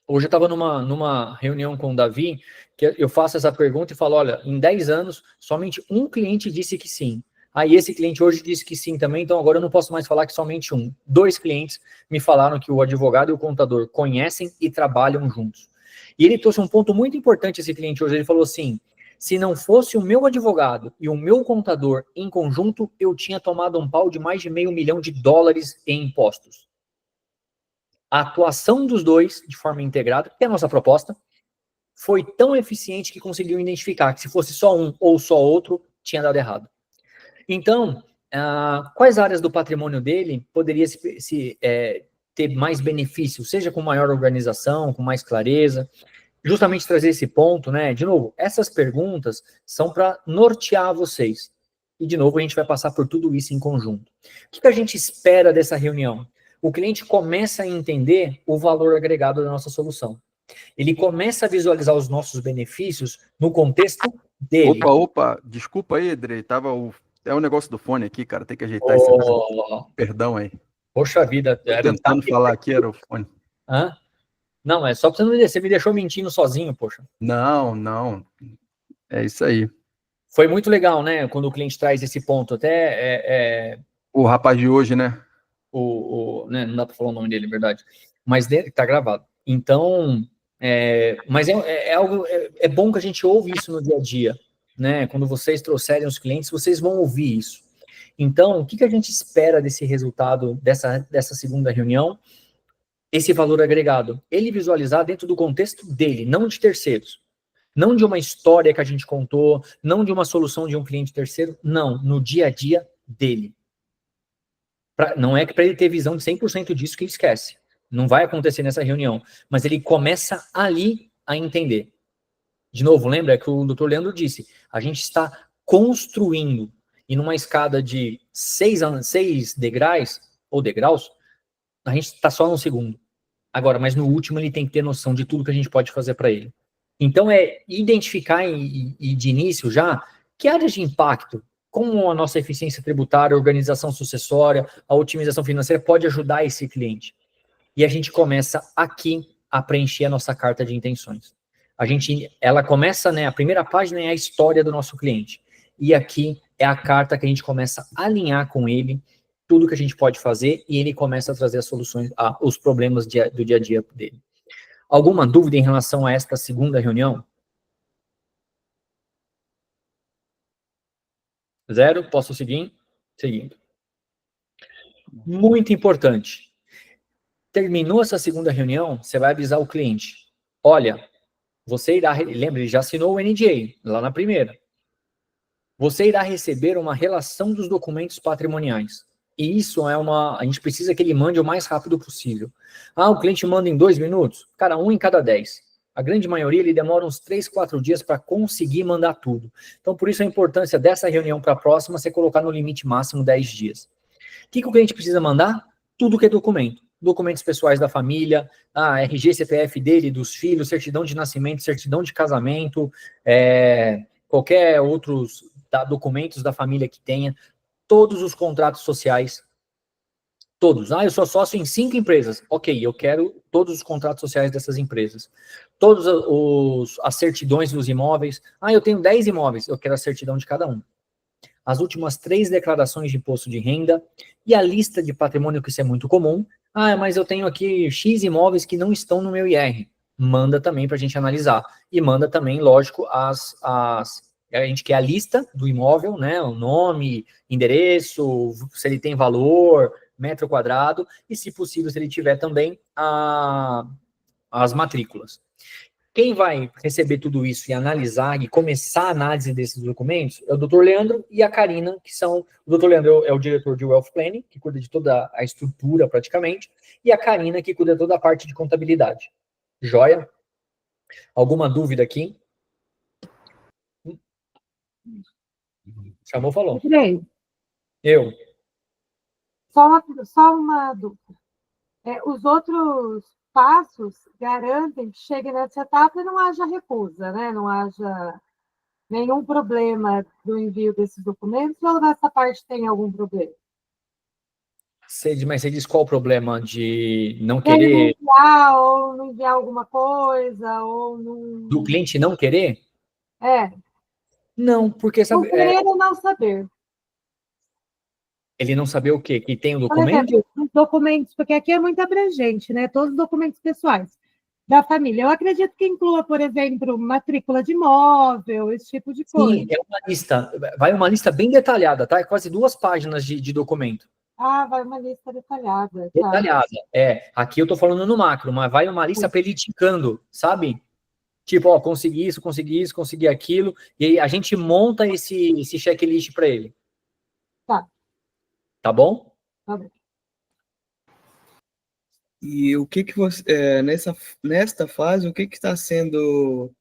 Hoje eu estava numa reunião com o Davi, que eu faço essa pergunta e falo, olha, em 10 anos, somente um cliente disse que sim. Aí esse cliente hoje disse que sim também, então agora eu não posso mais falar que somente um. 2 clientes me falaram que o advogado e o contador conhecem e trabalham juntos. E ele trouxe um ponto muito importante, esse cliente hoje, ele falou assim, se não fosse o meu advogado e o meu contador em conjunto, eu tinha tomado um pau de mais de $500 mil em impostos. A atuação dos dois, de forma integrada, que é a nossa proposta, foi tão eficiente que conseguiu identificar que se fosse só um ou só outro, tinha dado errado. Então, quais áreas do patrimônio dele poderia ter mais benefício, seja com maior organização, com mais clareza, justamente trazer esse ponto, né? De novo, essas perguntas são para nortear vocês. E, de novo, a gente vai passar por tudo isso em conjunto. O que a gente espera dessa reunião? O cliente começa a entender o valor agregado da nossa solução. Ele começa a visualizar os nossos benefícios no contexto dele. Opa, desculpa aí, Edrei, é um negócio do fone aqui, cara, tem que ajeitar esse negócio. Perdão aí. Poxa vida. Tô tentando falar aqui, era o fone. Hã? Não, é só pra você não me dizer, você me deixou mentindo sozinho, poxa. Não, é isso aí. Foi muito legal, né, quando o cliente traz esse ponto, até... O rapaz de hoje, né? Né, não dá para falar o nome dele, verdade, mas tá gravado. Então, mas algo, é bom que a gente ouve isso no dia a dia, né? Quando vocês trouxerem os clientes, vocês vão ouvir isso. Então, o que a gente espera desse resultado, dessa segunda reunião? Esse valor agregado, ele visualizar dentro do contexto dele, não de terceiros. Não de uma história que a gente contou, não de uma solução de um cliente terceiro, não, no dia a dia dele. Não é que para ele ter visão de 100% disso que ele esquece. Não vai acontecer nessa reunião. Mas ele começa ali a entender. De novo, lembra que o Dr. Leandro disse, a gente está construindo, e numa escada de 6 degraus, a gente está só no segundo. Agora, mas no último ele tem que ter noção de tudo que a gente pode fazer para ele. Então, identificar e de início já, que áreas de impacto, como a nossa eficiência tributária, a organização sucessória, a otimização financeira pode ajudar esse cliente. E a gente começa aqui a preencher a nossa carta de intenções. Ela começa, né, a primeira página é a história do nosso cliente. E aqui é a carta que a gente começa a alinhar com ele, tudo que a gente pode fazer, e ele começa a trazer as soluções, os problemas do dia a dia dele. Alguma dúvida em relação a esta segunda reunião? Zero? Posso seguir? Seguindo. Muito importante. Terminou essa segunda reunião, você vai avisar o cliente. Olha, você irá... Lembra, ele já assinou o NDA, lá na primeira. Você irá receber uma relação dos documentos patrimoniais. E isso a gente precisa que ele mande o mais rápido possível. O cliente manda em 2 minutos? Cara, 1 em cada 10. A grande maioria, ele demora uns 3, 4 dias para conseguir mandar tudo. Então, por isso a importância dessa reunião para a próxima, você colocar no limite máximo 10 dias. O que o cliente precisa mandar? Tudo que é documento. Documentos pessoais da família, RG, CPF dele, dos filhos, certidão de nascimento, certidão de casamento, qualquer outros documentos da família que tenha, todos os contratos sociais, todos. Eu sou sócio em 5 empresas. Ok, eu quero todos os contratos sociais dessas empresas. Todas as certidões dos imóveis. Eu tenho 10 imóveis, eu quero a certidão de cada um. As últimas 3 declarações de imposto de renda e a lista de patrimônio, que isso é muito comum. Mas eu tenho aqui X imóveis que não estão no meu IR. Manda também para a gente analisar. E manda também, lógico, a gente quer a lista do imóvel, né? O nome, endereço, se ele tem valor, metro quadrado, e se possível, se ele tiver também as matrículas. Quem vai receber tudo isso e analisar e começar a análise desses documentos é o Dr. Leandro e a Karina, que são... O Dr. Leandro é o diretor de Wealth Planning, que cuida de toda a estrutura praticamente, e a Karina, que cuida de toda a parte de contabilidade. Joia? Alguma dúvida aqui? Chamou, falou. Andrei, Eu. só uma dúvida. Os outros passos garantem que chegue nessa etapa e não haja recusa, né? Não haja nenhum problema do envio desses documentos, ou nessa parte tem algum problema? Mas você diz qual o problema de não Ele querer... não enviar alguma coisa, ou não... Do cliente não querer? Não, porque Não sabe... querer ou não saber. Ele não saber o quê? Que tem o Por documento? exemplo, os documentos, porque aqui é muito abrangente, né? Todos os documentos pessoais da família. Eu acredito que inclua, por exemplo, matrícula de imóvel, esse tipo de coisa. Sim, é uma lista. Vai uma lista bem detalhada, tá? É quase 2 páginas de documento. Vai uma lista detalhada. Tá. Detalhada. Aqui eu tô falando no macro, mas vai uma lista para ele indicando, sabe? Tipo, consegui isso, consegui aquilo, e aí a gente monta esse checklist para ele. Tá. Tá bom? Tá bom. E o que você, nesta fase, o que está sendo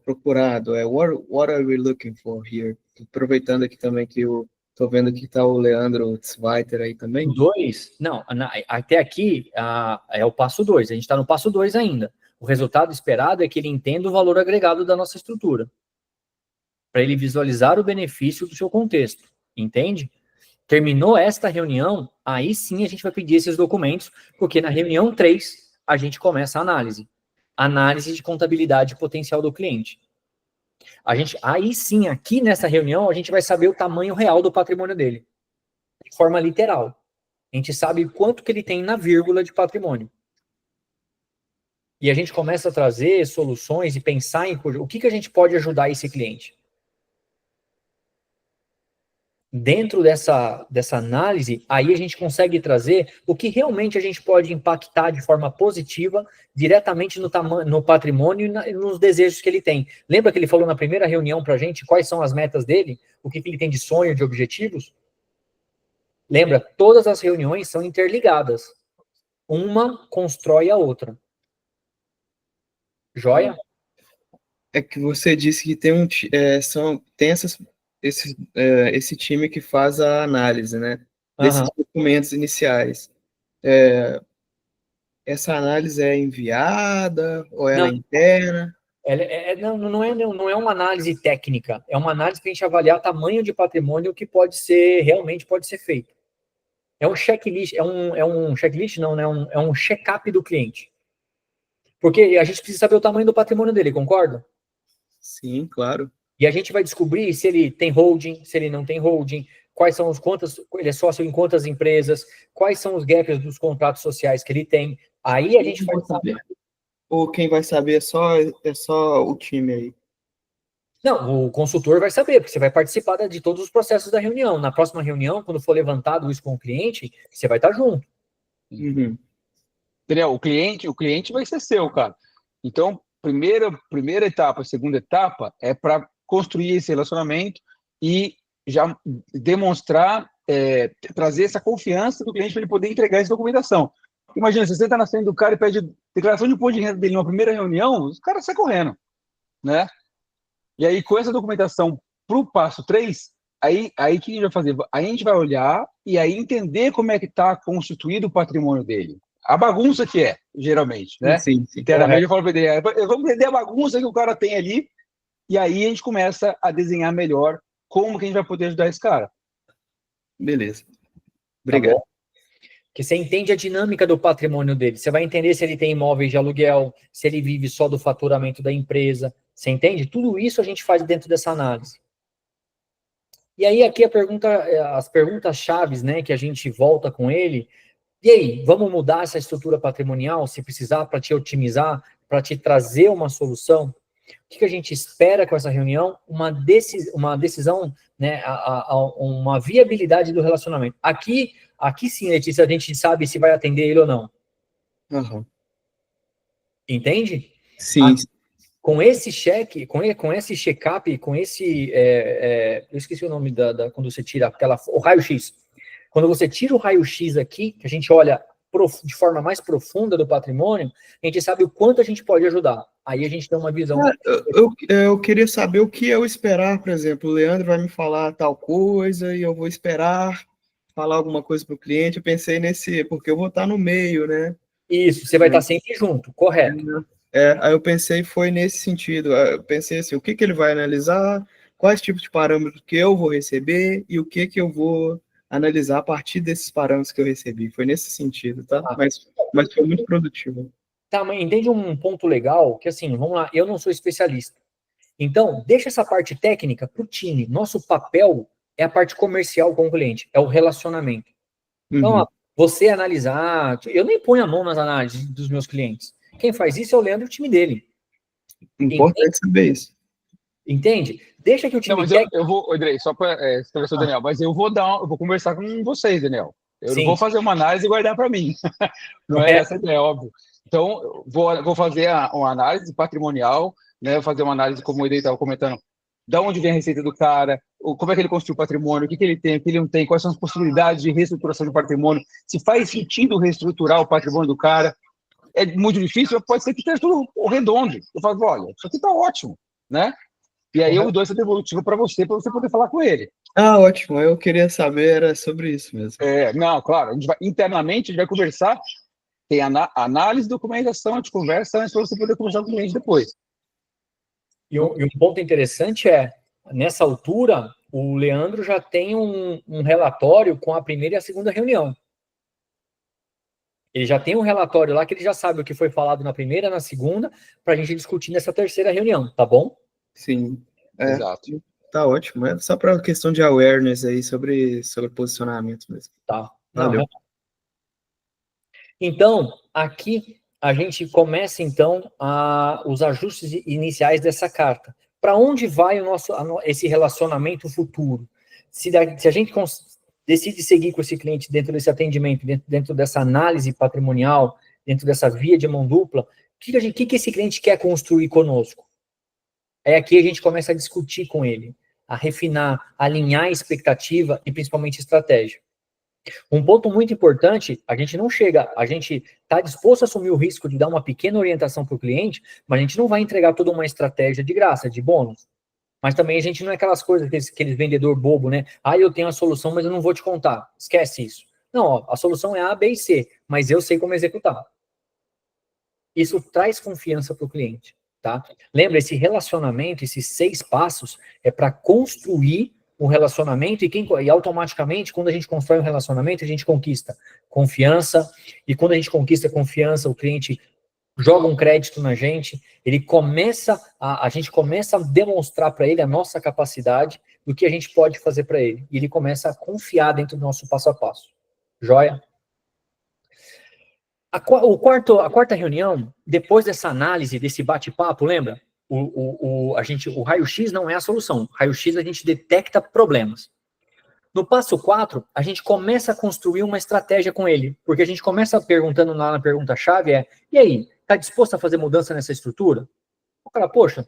procurado? What are we looking for here? Aproveitando aqui também que eu estou vendo que está o Leandro Zweiter aí também. 2? Não, até aqui é o passo 2, a gente está no passo 2 ainda. O resultado esperado é que ele entenda o valor agregado da nossa estrutura, para ele visualizar o benefício do seu contexto, entende? Terminou esta reunião, aí sim a gente vai pedir esses documentos, porque na reunião 3 a gente começa a análise de contabilidade potencial do cliente. Aí sim, aqui nessa reunião, a gente vai saber o tamanho real do patrimônio dele, de forma literal. A gente sabe quanto que ele tem na vírgula de patrimônio. E a gente começa a trazer soluções e pensar em o que a gente pode ajudar esse cliente. Dentro dessa análise, aí a gente consegue trazer o que realmente a gente pode impactar de forma positiva diretamente no patrimônio e nos desejos que ele tem. Lembra que ele falou na primeira reunião para a gente quais são as metas dele? O que ele tem de sonho, de objetivos? Lembra? Todas as reuniões são interligadas. Uma constrói a outra. Joia? É que você disse que tem esse time que faz a análise, né? Desses documentos iniciais. Essa análise é enviada ou ela é interna? Não é uma análise técnica, é uma análise para a gente avaliar o tamanho de patrimônio que realmente pode ser feito. É um checklist, checklist não, né? É um check-up do cliente. Porque a gente precisa saber o tamanho do patrimônio dele, concorda? Sim, claro. E a gente vai descobrir se ele tem holding, se ele não tem holding, quais são ele é sócio em quantas empresas, quais são os gaps dos contratos sociais que ele tem. Aí a gente vai saber. Ou quem vai saber é só o time aí? Não, o consultor vai saber, porque você vai participar de todos os processos da reunião. Na próxima reunião, quando for levantado isso com o cliente, você vai estar junto. Uhum. Entendeu? O cliente vai ser seu, cara. Então, primeira etapa, segunda etapa é para construir esse relacionamento e já demonstrar, trazer essa confiança do cliente para ele poder entregar essa documentação. Imagina, você senta na frente do cara e pede declaração de imposto de renda dele numa primeira reunião, os caras saem correndo, né? E aí, com essa documentação para o passo 3, aí o que a gente vai fazer? Aí a gente vai olhar e aí entender como é que está constituído o patrimônio dele. A bagunça que é, geralmente, né? Sim. Internamente eu falo para ele, vamos entender a bagunça que o cara tem ali, e aí a gente começa a desenhar melhor como que a gente vai poder ajudar esse cara. Beleza. Tá Obrigado. bom? Que você entende a dinâmica do patrimônio dele. Você vai entender se ele tem imóveis de aluguel, se ele vive só do faturamento da empresa. Você entende? Tudo isso a gente faz dentro dessa análise. E aí aqui as perguntas chaves, né, que a gente volta com ele. E aí, vamos mudar essa estrutura patrimonial, se precisar, para te otimizar, para te trazer uma solução? O que a gente espera com essa reunião? Uma decisão, né, uma viabilidade do relacionamento. Aqui sim, Letícia, a gente sabe se vai atender ele ou não. Aham. Entende? Sim. Com esse cheque, com esse check-up, com esse... eu esqueci o nome quando você tira o raio-x. Quando você tira o raio-x aqui, que a gente olha de forma mais profunda do patrimônio, a gente sabe o quanto a gente pode ajudar. Aí a gente tem uma visão... Eu queria saber o que eu esperar, por exemplo, o Leandro vai me falar tal coisa e eu vou esperar falar alguma coisa para o cliente. Eu pensei porque eu vou estar no meio, né? Isso, você vai estar sempre junto, correto. Aí eu pensei, foi nesse sentido. Eu pensei assim, o que ele vai analisar, quais tipos de parâmetros que eu vou receber e o que eu vou analisar a partir desses parâmetros que eu recebi. Foi nesse sentido, tá? Mas foi muito produtivo. Tá, mas entende um ponto legal, que assim, vamos lá, eu não sou especialista. Então, deixa essa parte técnica para o time. Nosso papel é a parte comercial com o cliente, é o relacionamento. Então, você analisar, eu nem ponho a mão nas análises dos meus clientes. Quem faz isso é o Leandro e o time dele. Importante saber isso. Entende? Deixa que o time técnico... eu vou, Andrei, só para esclarecer o Daniel, mas eu vou conversar com vocês, Daniel. Eu não vou fazer uma análise e guardar para mim. Não é essa a ideia, óbvio. Então, vou fazer uma análise patrimonial, né? Vou fazer uma análise, como o Edei estava comentando, de onde vem a receita do cara, como é que ele construiu o patrimônio, o que ele tem, o que ele não tem, quais são as possibilidades de reestruturação do patrimônio, se faz sentido reestruturar o patrimônio do cara. É muito difícil, mas pode ser que esteja tudo redondo. Eu falo, olha, isso aqui está ótimo, né? E aí eu dou essa devolutiva para você poder falar com ele. Ah, ótimo. Eu queria saber, era sobre isso mesmo. Não, claro, internamente a gente vai conversar, tem análise, documentação, a gente conversa antes para você poder conversar com o cliente depois. E um ponto interessante nessa altura, o Leandro já tem um relatório com a primeira e a segunda reunião. Ele já tem um relatório lá que ele já sabe o que foi falado na primeira, na segunda, para a gente discutir nessa terceira reunião, tá bom? Sim. Exato. Tá ótimo. É só para questão de awareness aí sobre posicionamento mesmo. Tá. Valeu. Não, então, aqui a gente começa, então, os ajustes iniciais dessa carta. Para onde vai esse relacionamento futuro? Se a gente decide seguir com esse cliente dentro desse atendimento, dentro dessa análise patrimonial, dentro dessa via de mão dupla, o que esse cliente quer construir conosco? Aqui a gente começa a discutir com ele, a refinar, a alinhar a expectativa e principalmente estratégia. Um ponto muito importante, a gente está disposto a assumir o risco de dar uma pequena orientação para o cliente, mas a gente não vai entregar toda uma estratégia de graça, de bônus. Mas também a gente não é aquelas coisas, aqueles vendedor bobo, né? Eu tenho a solução, mas eu não vou te contar. Esquece isso. Não, a solução é A, B e C, mas eu sei como executar. Isso traz confiança para o cliente, tá? Lembra, esse relacionamento, esses 6 passos, é para construir um relacionamento e automaticamente, quando a gente constrói um relacionamento, a gente conquista confiança, e quando a gente conquista confiança, o cliente joga um crédito na gente, a gente começa a demonstrar para ele a nossa capacidade do que a gente pode fazer para ele, e ele começa a confiar dentro do nosso passo a passo. Joia? A quarta reunião, depois dessa análise, desse bate-papo, lembra? O raio-x não é a solução. O raio-x a gente detecta problemas. No passo 4, a gente começa a construir uma estratégia com ele, porque a gente começa perguntando lá na pergunta-chave e aí, está disposto a fazer mudança nessa estrutura? O cara, poxa,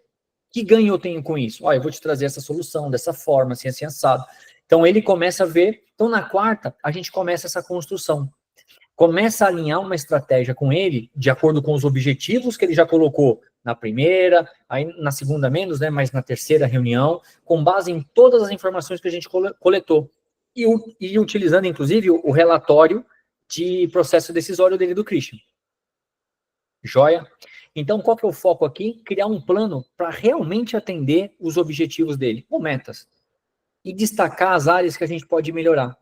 que ganho eu tenho com isso? Eu vou te trazer essa solução, dessa forma, assim, assado. Então, ele começa a ver. Então, na quarta, a gente começa essa construção. Começa a alinhar uma estratégia com ele, de acordo com os objetivos que ele já colocou na primeira, aí na segunda menos, né, mas na terceira reunião, com base em todas as informações que a gente coletou. E utilizando, inclusive, o relatório de processo decisório dele do Christian. Joia? Então, qual que é o foco aqui? Criar um plano para realmente atender os objetivos dele, ou metas. e destacar as áreas que a gente pode melhorar.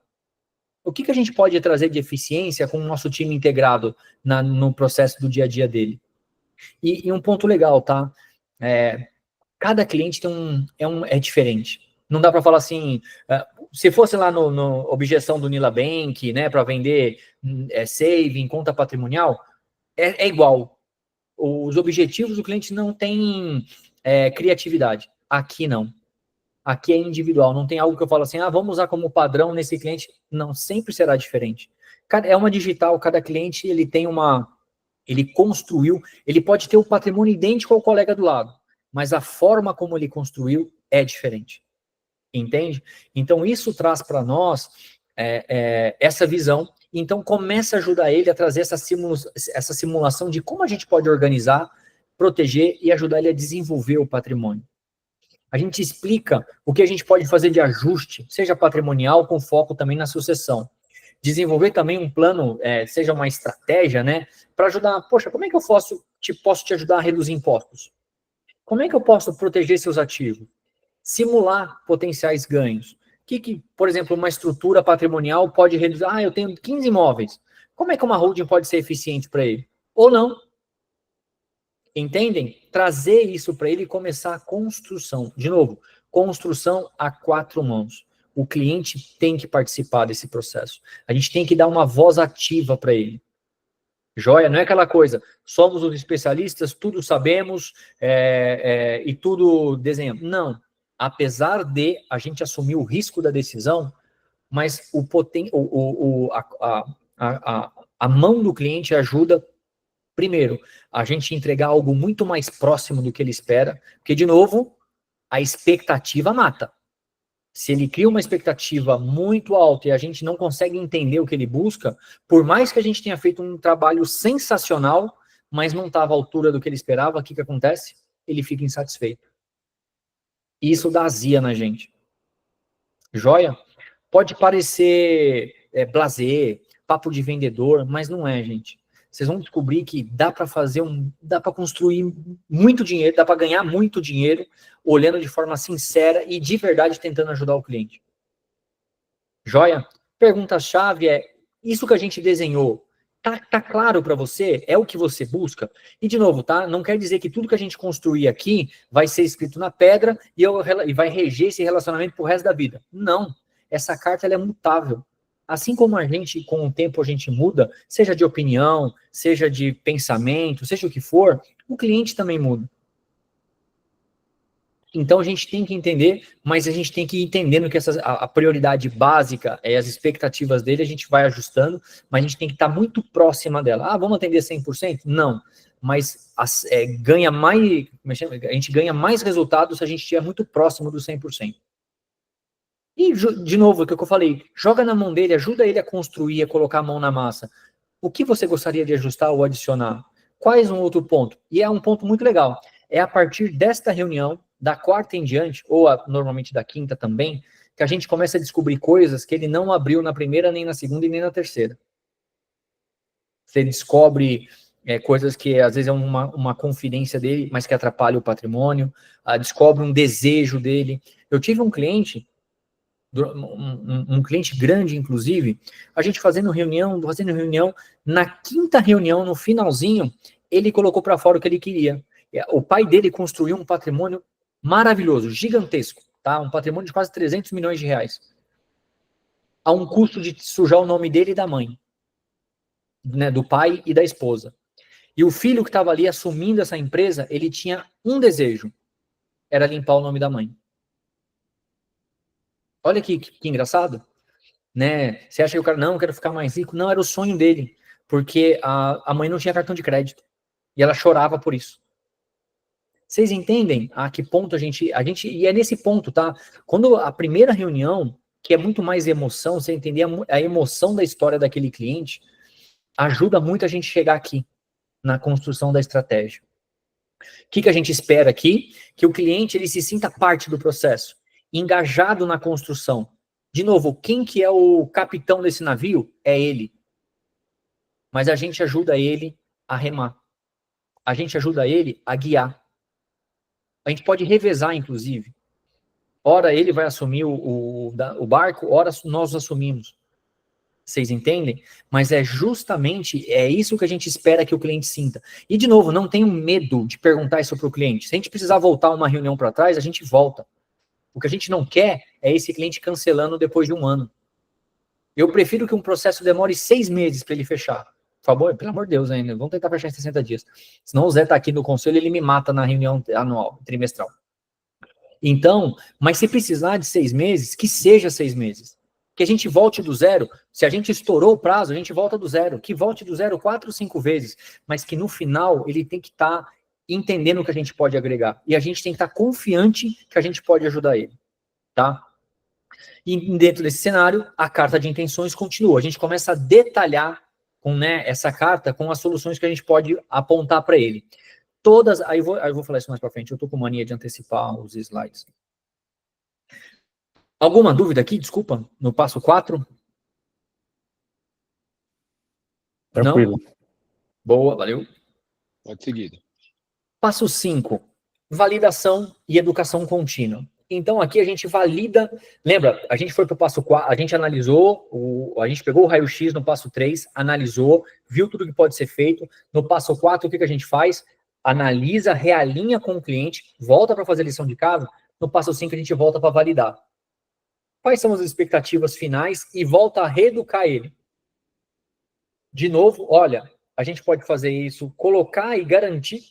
O que a gente pode trazer de eficiência com o nosso time integrado no processo do dia a dia dele? E um ponto legal, tá? Cada cliente é diferente. Não dá para falar assim, se fosse lá no objeção do Nila Bank, né, para vender saving, conta patrimonial, é igual. Os objetivos do cliente não tem criatividade. Aqui não. Aqui é individual. Não tem algo que eu falo assim, vamos usar como padrão nesse cliente. Não, sempre será diferente. É uma digital, cada cliente ele tem ele construiu, ele pode ter o patrimônio idêntico ao colega do lado, mas a forma como ele construiu é diferente. Entende? Então, isso traz para nós essa visão. Então, começa a ajudar ele a trazer essa simulação de como a gente pode organizar, proteger e ajudar ele a desenvolver o patrimônio. A gente explica o que a gente pode fazer de ajuste, seja patrimonial, com foco também na sucessão. Desenvolver também um plano, seja uma estratégia, né, para ajudar. Poxa, como é que eu posso te ajudar a reduzir impostos? Como é que eu posso proteger seus ativos? Simular potenciais ganhos. Por exemplo, uma estrutura patrimonial pode reduzir? Eu tenho 15 imóveis. Como é que uma holding pode ser eficiente para ele? Ou não? Entendem? Trazer isso para ele e começar a construção. De novo, construção a 4 mãos. O cliente tem que participar desse processo. A gente tem que dar uma voz ativa para ele. Joia? Não é aquela coisa, somos os especialistas, tudo sabemos e tudo desenhamos. Não. Apesar de a gente assumir o risco da decisão, mas a mão do cliente ajuda, primeiro, a gente entregar algo muito mais próximo do que ele espera, porque, de novo, a expectativa mata. Se ele cria uma expectativa muito alta e a gente não consegue entender o que ele busca, por mais que a gente tenha feito um trabalho sensacional, mas não estava à altura do que ele esperava, o que acontece? Ele fica insatisfeito. E isso dá azia na gente. Joia? Pode parecer blasé, papo de vendedor, mas não é, gente. Vocês vão descobrir que dá para construir muito dinheiro, dá para ganhar muito dinheiro, olhando de forma sincera e de verdade tentando ajudar o cliente. Joia? Pergunta-chave isso que a gente desenhou, tá claro para você? É o que você busca? E, de novo, tá? Não quer dizer que tudo que a gente construir aqui vai ser escrito na pedra e vai reger esse relacionamento pro resto da vida. Não. Essa carta ela é mutável. Assim como a gente, com o tempo, a gente muda, seja de opinião, seja de pensamento, seja o que for, o cliente também muda. Então, a gente tem que entender, mas a gente tem que ir entendendo que a prioridade básica é as expectativas dele, a gente vai ajustando, mas a gente tem que estar muito próxima dela. Vamos atender 100%? Não. Mas a gente ganha mais resultados se a gente estiver muito próximo do 100%. E, de novo, o que eu falei, joga na mão dele, ajuda ele a construir, a colocar a mão na massa. O que você gostaria de ajustar ou adicionar? Quais um outro ponto? E é um ponto muito legal. É a partir desta reunião, da 4ª em diante, ou normalmente da 5ª também, que a gente começa a descobrir coisas que ele não abriu na 1ª, nem na 2ª e nem na 3ª. Você descobre coisas que às vezes é uma confidência dele, mas que atrapalha o patrimônio, descobre um desejo dele. Eu tive um cliente, um cliente grande, inclusive, a gente fazendo reunião, na 5ª reunião, no finalzinho, ele colocou para fora o que ele queria. O pai dele construiu um patrimônio maravilhoso, gigantesco, tá? Um patrimônio de quase 300 milhões de reais. A um custo de sujar o nome dele e da mãe, né, do pai e da esposa. E o filho que estava ali assumindo essa empresa, ele tinha um desejo, era limpar o nome da mãe. Olha que engraçado, né? Você acha que o cara, não, eu quero ficar mais rico? Não, era o sonho dele, porque a mãe não tinha cartão de crédito, e ela chorava por isso. Vocês entendem a que ponto a gente, e é nesse ponto, tá? Quando a primeira reunião, que é muito mais emoção, você entender a emoção da história daquele cliente, ajuda muito a gente chegar aqui, na construção da estratégia. O que a gente espera aqui? Que o cliente, ele se sinta parte do processo, engajado na construção. De novo, quem que é o capitão desse navio? É ele. Mas a gente ajuda ele a remar. A gente ajuda ele a guiar. A gente pode revezar, inclusive. Ora ele vai assumir o barco, ora nós assumimos. Vocês entendem? Mas é justamente, é isso que a gente espera que o cliente sinta. E, de novo, não tenham medo de perguntar isso para o cliente. Se a gente precisar voltar uma reunião para trás, a gente volta. O que a gente não quer é esse cliente cancelando depois de 1 ano. Eu prefiro que um processo demore 6 meses para ele fechar. Por favor, pelo amor de Deus, ainda. Vamos tentar fechar em 60 dias. Senão o Zé está aqui no conselho, ele me mata na reunião anual, trimestral. Então, mas se precisar de 6 meses, que seja 6 meses. Que a gente volte do zero. Se a gente estourou o prazo, a gente volta do zero. Que volte do zero 4 ou 5 vezes. Mas que no final ele tem que estar entendendo o que a gente pode agregar. E a gente tem que estar confiante que a gente pode ajudar ele. Tá? E dentro desse cenário, a carta de intenções continua. A gente começa a detalhar com, né, essa carta com as soluções que a gente pode apontar para ele. Todas. Aí eu vou falar isso mais para frente. Eu estou com mania de antecipar os slides. Alguma dúvida aqui? Desculpa, no passo 4? Tranquilo. Não? Boa, valeu. Pode seguir. Passo 5, validação e educação contínua. Então, aqui a gente valida, lembra, a gente foi para o passo 4, a gente analisou, a gente pegou o raio-x no passo 3, analisou, viu tudo que pode ser feito. No passo 4, o que a gente faz? Analisa, realinha com o cliente, volta para fazer a lição de casa. No passo 5, a gente volta para validar. Quais são as expectativas finais e volta a reeducar ele. De novo, olha, a gente pode fazer isso, colocar e garantir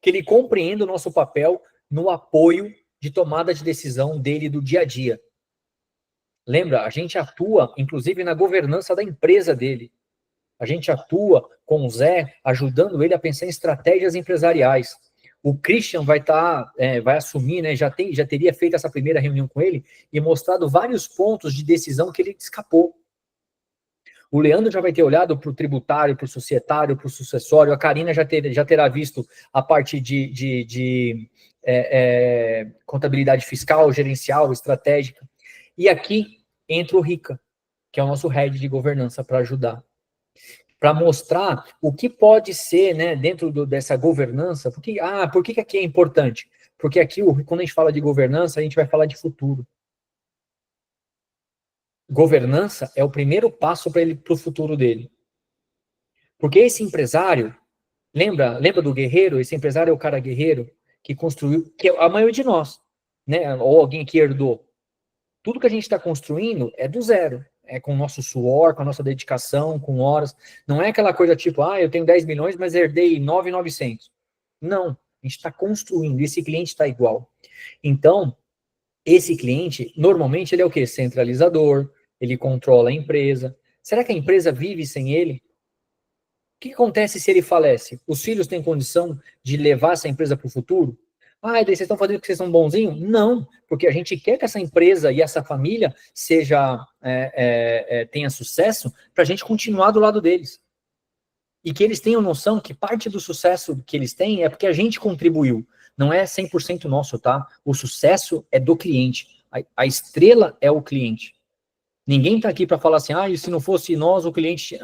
que ele compreenda o nosso papel no apoio de tomada de decisão dele do dia a dia. Lembra, a gente atua, inclusive, na governança da empresa dele. A gente atua com o Zé, ajudando ele a pensar em estratégias empresariais. O Christian vai assumir, né, já teria feito essa primeira reunião com ele e mostrado vários pontos de decisão que ele escapou. O Leandro já vai ter olhado para o tributário, para o societário, para o sucessório. A Karina já terá visto a parte de contabilidade fiscal, gerencial, estratégica. E aqui entra o Rica, que é o nosso head de governança, para ajudar. Para mostrar o que pode ser, né, dentro dessa governança. Por que aqui é importante? Porque aqui, quando a gente fala de governança, a gente vai falar de futuro. Governança é o primeiro passo para o futuro dele. Porque esse empresário, lembra do guerreiro? Esse empresário é o cara guerreiro que construiu, que é a maioria de nós, né? Ou alguém que herdou. Tudo que a gente está construindo é do zero. É com o nosso suor, com a nossa dedicação, com horas. Não é aquela coisa tipo, eu tenho 10 milhões, mas herdei 9.900. Não, a gente está construindo. Esse cliente está igual. Então, esse cliente, normalmente, ele é o quê? Centralizador, ele controla a empresa. Será que a empresa vive sem ele? O que acontece se ele falece? Os filhos têm condição de levar essa empresa para o futuro? Daí vocês estão fazendo porque vocês são bonzinhos? Não, porque a gente quer que essa empresa e essa família tenha sucesso para a gente continuar do lado deles. E que eles tenham noção que parte do sucesso que eles têm é porque a gente contribuiu. Não é 100% nosso, tá? O sucesso é do cliente. A estrela é o cliente. Ninguém está aqui para falar assim, se não fosse nós, o cliente...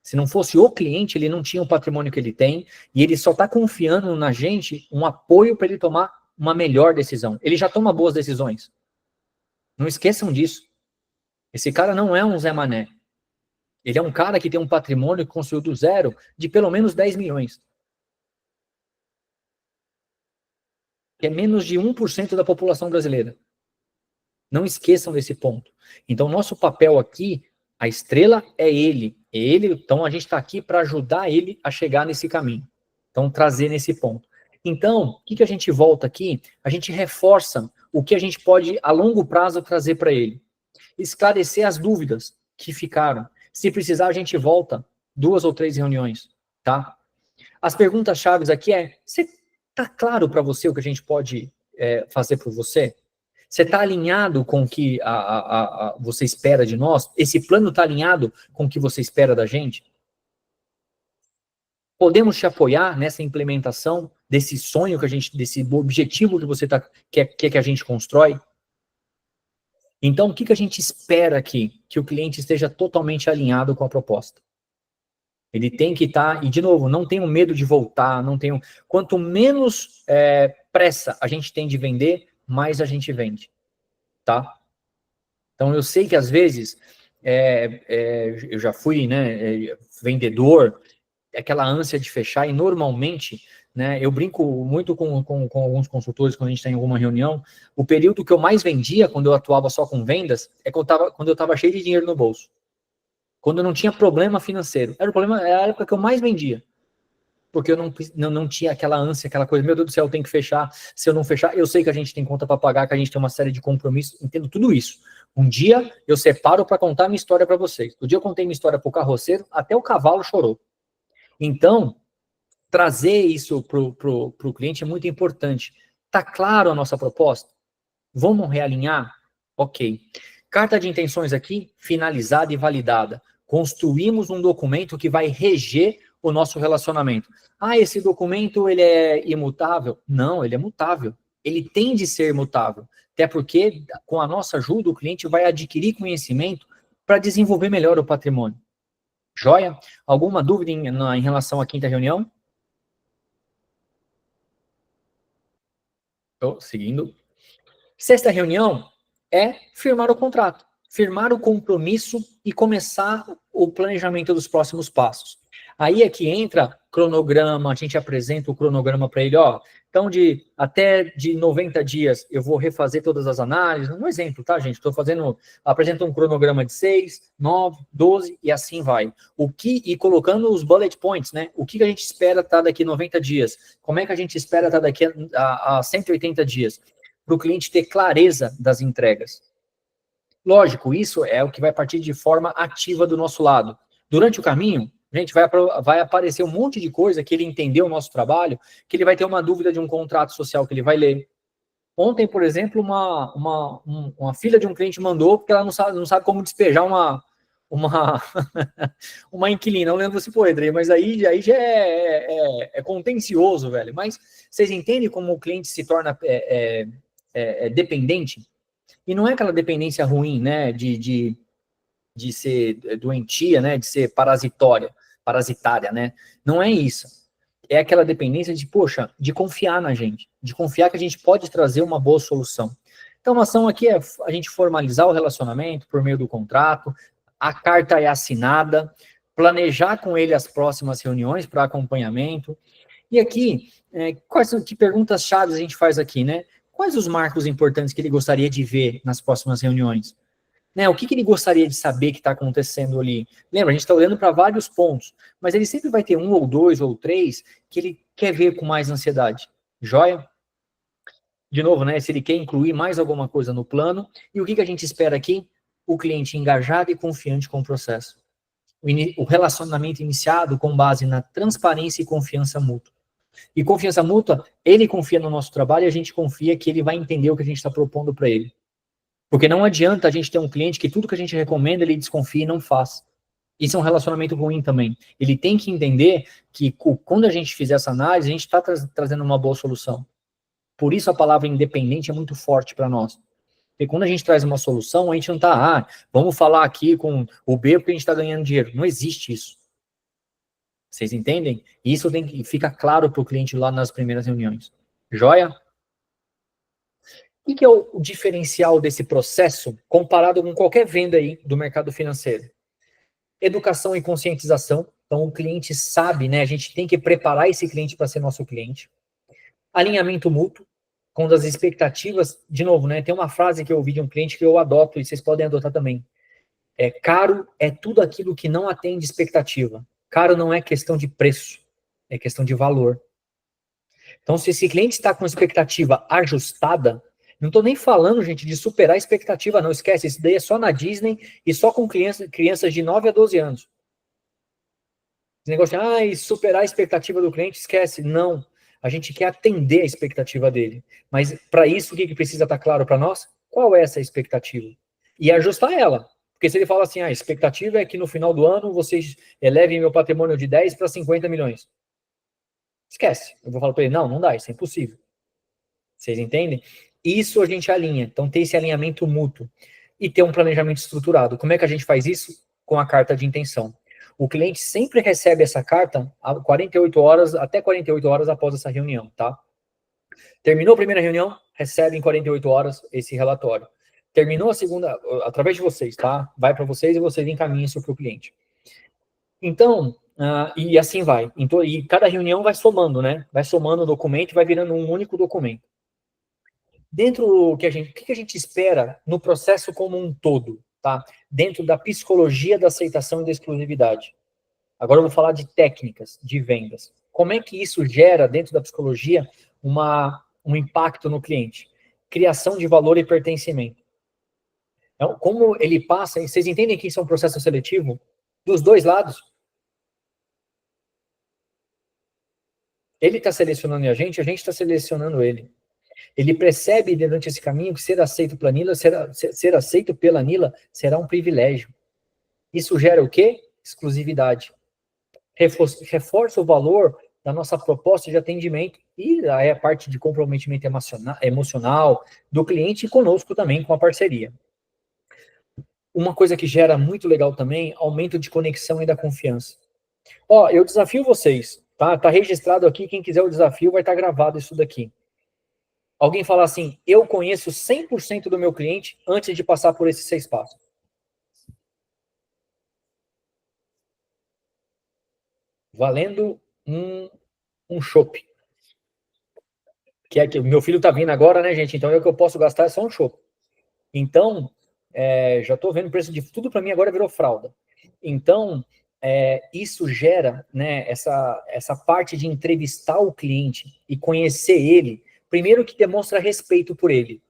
Se não fosse o cliente, ele não tinha o patrimônio que ele tem, e ele só está confiando na gente um apoio para ele tomar uma melhor decisão. Ele já toma boas decisões. Não esqueçam disso. Esse cara não é um Zé Mané. Ele é um cara que tem um patrimônio que construiu do zero de pelo menos 10 milhões. Que é menos de 1% da população brasileira. Não esqueçam desse ponto. Então, nosso papel aqui, a estrela é ele. Então, a gente está aqui para ajudar ele a chegar nesse caminho. Então, trazer nesse ponto. Então, o que a gente volta aqui? A gente reforça o que a gente pode, a longo prazo, trazer para ele. Esclarecer as dúvidas que ficaram. Se precisar, a gente volta 2 ou 3 reuniões, tá? As perguntas chaves aqui tá claro para você o que a gente pode fazer por você? Você está alinhado com o que você espera de nós? Esse plano está alinhado com o que você espera da gente? Podemos te apoiar nessa implementação desse sonho desse objetivo que você quer que a gente constrói? Então, o que a gente espera aqui? Que o cliente esteja totalmente alinhado com a proposta. Ele tem que estar, e de novo, não tenham medo de voltar, quanto menos pressa a gente tem de vender, mais a gente vende, tá? Então, eu sei que às vezes, eu já fui, né, vendedor, aquela ânsia de fechar, e normalmente, né, eu brinco muito com alguns consultores quando a gente tem alguma reunião, o período que eu mais vendia, quando eu atuava só com vendas, é quando eu estava cheio de dinheiro no bolso. Quando eu não tinha problema financeiro. Era a época que eu mais vendia. Porque eu não tinha aquela ânsia, aquela coisa, meu Deus do céu, eu tenho que fechar, se eu não fechar, eu sei que a gente tem conta para pagar, que a gente tem uma série de compromissos, entendo tudo isso. Um dia eu separo para contar minha história para vocês. O dia eu contei minha história para o carroceiro, até o cavalo chorou. Então, trazer isso pro cliente é muito importante. Tá claro a nossa proposta? Vamos realinhar? Ok. Carta de intenções aqui, finalizada e validada. Construímos um documento que vai reger o nosso relacionamento. Ah, esse documento ele é imutável? Não, ele é mutável. Ele tem de ser mutável. Até porque, com a nossa ajuda, o cliente vai adquirir conhecimento para desenvolver melhor o patrimônio. Joia? Alguma dúvida em relação à quinta reunião? Seguindo. Sexta reunião é firmar o contrato, firmar o compromisso e começar o planejamento dos próximos passos. Aí é que entra cronograma, a gente apresenta o cronograma para ele, ó, então até de 90 dias eu vou refazer todas as análises, um exemplo, tá, gente? Apresento um cronograma de 6, 9, 12 e assim vai. E colocando os bullet points, né? O que a gente espera estar daqui 90 dias? Como é que a gente espera estar daqui a 180 dias? Para o cliente ter clareza das entregas. Lógico, isso é o que vai partir de forma ativa do nosso lado. Durante o caminho, gente, vai aparecer um monte de coisa que ele entendeu o nosso trabalho, que ele vai ter uma dúvida de um contrato social que ele vai ler. Ontem, por exemplo, uma filha de um cliente mandou porque ela não sabe como despejar uma inquilina. Eu lembro assim, pô, Edrei, mas aí já é contencioso, velho. Mas vocês entendem como o cliente se torna dependente? E não é aquela dependência ruim, né, de ser doentia, né, de ser parasitária, né? Não é isso. É aquela dependência de confiar na gente, de confiar que a gente pode trazer uma boa solução. Então, a ação aqui é a gente formalizar o relacionamento por meio do contrato, a carta é assinada, planejar com ele as próximas reuniões para acompanhamento. E aqui, que perguntas-chave a gente faz aqui, né? Quais os marcos importantes que ele gostaria de ver nas próximas reuniões? Né, o que ele gostaria de saber que está acontecendo ali? Lembra, a gente está olhando para vários pontos, mas ele sempre vai ter um ou dois ou três que ele quer ver com mais ansiedade. Joia? De novo, né, se ele quer incluir mais alguma coisa no plano, e o que a gente espera aqui? O cliente engajado e confiante com o processo. O relacionamento iniciado com base na transparência e confiança mútua. E confiança mútua, ele confia no nosso trabalho e a gente confia que ele vai entender o que a gente está propondo para ele. Porque não adianta a gente ter um cliente que tudo que a gente recomenda, ele desconfia e não faz. Isso é um relacionamento ruim também. Ele tem que entender que quando a gente fizer essa análise, a gente está trazendo uma boa solução. Por isso a palavra independente é muito forte para nós. Porque quando a gente traz uma solução, a gente não está, vamos falar aqui com o B porque a gente está ganhando dinheiro. Não existe isso. Vocês entendem? Isso fica claro para o cliente lá nas primeiras reuniões. Joia? O que é o diferencial desse processo comparado com qualquer venda aí do mercado financeiro? Educação e conscientização. Então, o cliente sabe, né? A gente tem que preparar esse cliente para ser nosso cliente. Alinhamento mútuo, quando as expectativas... De novo, né? Tem uma frase que eu ouvi de um cliente que eu adoto e vocês podem adotar também. Caro é tudo aquilo que não atende expectativa. Caro não é questão de preço, é questão de valor. Então, se esse cliente está com expectativa ajustada, não estou nem falando, gente, de superar a expectativa, não. Esquece, isso daí é só na Disney e só com crianças de 9 a 12 anos. Esse negócio de, superar a expectativa do cliente, esquece. Não. A gente quer atender a expectativa dele. Mas, para isso, o que precisa estar claro para nós? Qual é essa expectativa? E ajustar ela. Porque se ele fala assim, a expectativa é que no final do ano vocês elevem meu patrimônio de 10 para 50 milhões. Esquece. Eu vou falar para ele, não dá, isso é impossível. Vocês entendem? Isso a gente alinha. Então, ter esse alinhamento mútuo e ter um planejamento estruturado. Como é que a gente faz isso? Com a carta de intenção. O cliente sempre recebe essa carta até 48 horas após essa reunião, tá? Terminou a primeira reunião, recebe em 48 horas esse relatório. Terminou a segunda, através de vocês, tá? Vai para vocês e vocês encaminham isso para o cliente. Então, e assim vai. Então, e cada reunião vai somando, né? Vai somando o documento e vai virando um único documento. Dentro do que o que a gente espera no processo como um todo, tá? Dentro da psicologia da aceitação e da exclusividade. Agora eu vou falar de técnicas de vendas. Como é que isso gera, dentro da psicologia, um impacto no cliente? Criação de valor e pertencimento. Então, como ele passa, vocês entendem que isso é um processo seletivo? Dos dois lados. Ele está selecionando a gente está selecionando ele. Ele percebe durante esse caminho que ser aceito pela Nila, ser aceito pela Nila será um privilégio. Isso gera o quê? Exclusividade. Reforça o valor da nossa proposta de atendimento e aí a parte de comprometimento emocional do cliente e conosco também, com a parceria. Uma coisa que gera muito legal também, aumento de conexão e da confiança. Ó, eu desafio vocês, tá? Tá registrado aqui, quem quiser o desafio vai estar gravado isso daqui. Alguém falar assim, eu conheço 100% do meu cliente antes de passar por esses 6 passos. Valendo um chopp. Que é que o meu filho tá vindo agora, né, gente? Então, o que eu posso gastar é só um chopp. Então, já estou vendo o preço de tudo para mim agora virou fralda. Então, isso gera, né, essa parte de entrevistar o cliente e conhecer ele, primeiro que demonstra respeito por ele.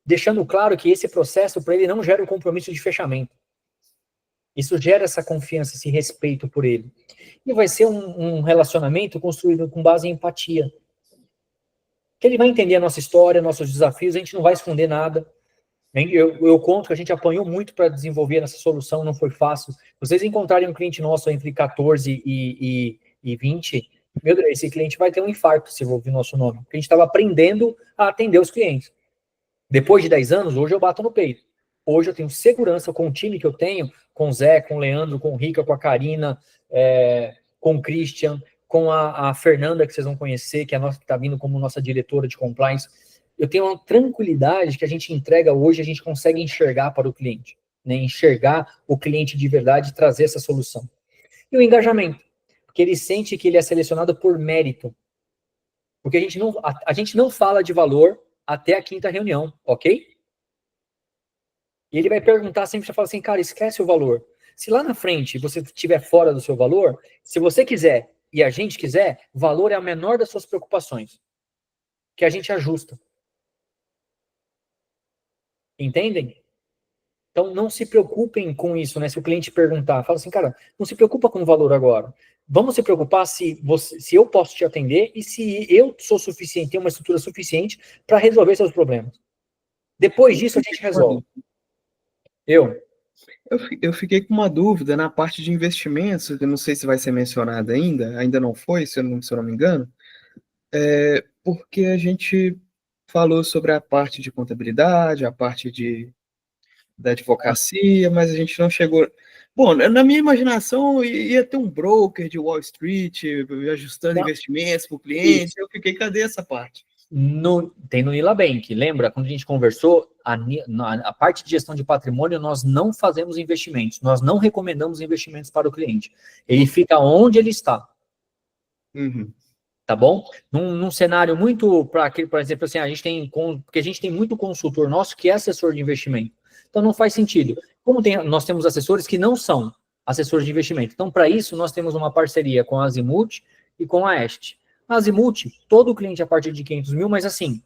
Deixando claro que esse processo para ele não gera um compromisso de fechamento. Isso gera essa confiança, esse respeito por ele. E vai ser um relacionamento construído com base em empatia. Que ele vai entender a nossa história, nossos desafios, a gente não vai esconder nada. Eu conto que a gente apanhou muito para desenvolver essa solução, não foi fácil. Vocês encontrarem um cliente nosso entre 14 e 20, meu Deus, esse cliente vai ter um infarto se ouvir nosso nome. Porque a gente estava aprendendo a atender os clientes. Depois de 10 anos, hoje eu bato no peito. Hoje eu tenho segurança com o time que eu tenho, com o Zé, com o Leandro, com o Rica, com a Karina, com o Christian, com a Fernanda, que vocês vão conhecer, que está vindo como nossa diretora de compliance. Eu tenho uma tranquilidade que a gente entrega hoje, a gente consegue enxergar para o cliente, né? Enxergar o cliente de verdade e trazer essa solução. E o engajamento, porque ele sente que ele é selecionado por mérito. Porque a gente não fala de valor até a 5ª reunião, ok? E ele vai perguntar sempre, você fala assim, cara, esquece o valor. Se lá na frente você estiver fora do seu valor, se você quiser e a gente quiser, o valor é a menor das suas preocupações, que a gente ajusta. Entendem? Então, não se preocupem com isso, né? Se o cliente perguntar, fala assim, cara, não se preocupa com o valor agora. Vamos se preocupar se eu posso te atender e se eu sou suficiente, tenho uma estrutura suficiente para resolver seus problemas. Depois disso, a gente resolve. Eu fiquei com uma dúvida na parte de investimentos, eu não sei se vai ser mencionada ainda não foi, se eu não me engano, porque a gente falou sobre a parte de contabilidade, a parte da advocacia, mas a gente não chegou... Bom, na minha imaginação, ia ter um broker de Wall Street, ajustando investimentos para o cliente, eu fiquei, cadê essa parte? Tem no Nila Bank, lembra? Quando a gente conversou, a parte de gestão de patrimônio, nós não fazemos investimentos, nós não recomendamos investimentos para o cliente. Ele fica onde ele está. Uhum. Tá bom? Num cenário muito, por exemplo, assim, porque a gente tem muito consultor nosso que é assessor de investimento. Então, não faz sentido. Nós temos assessores que não são assessores de investimento. Então, para isso, nós temos uma parceria com a Azimuth e com a Est. A Azimuth, todo cliente a partir de 500 mil, mas assim,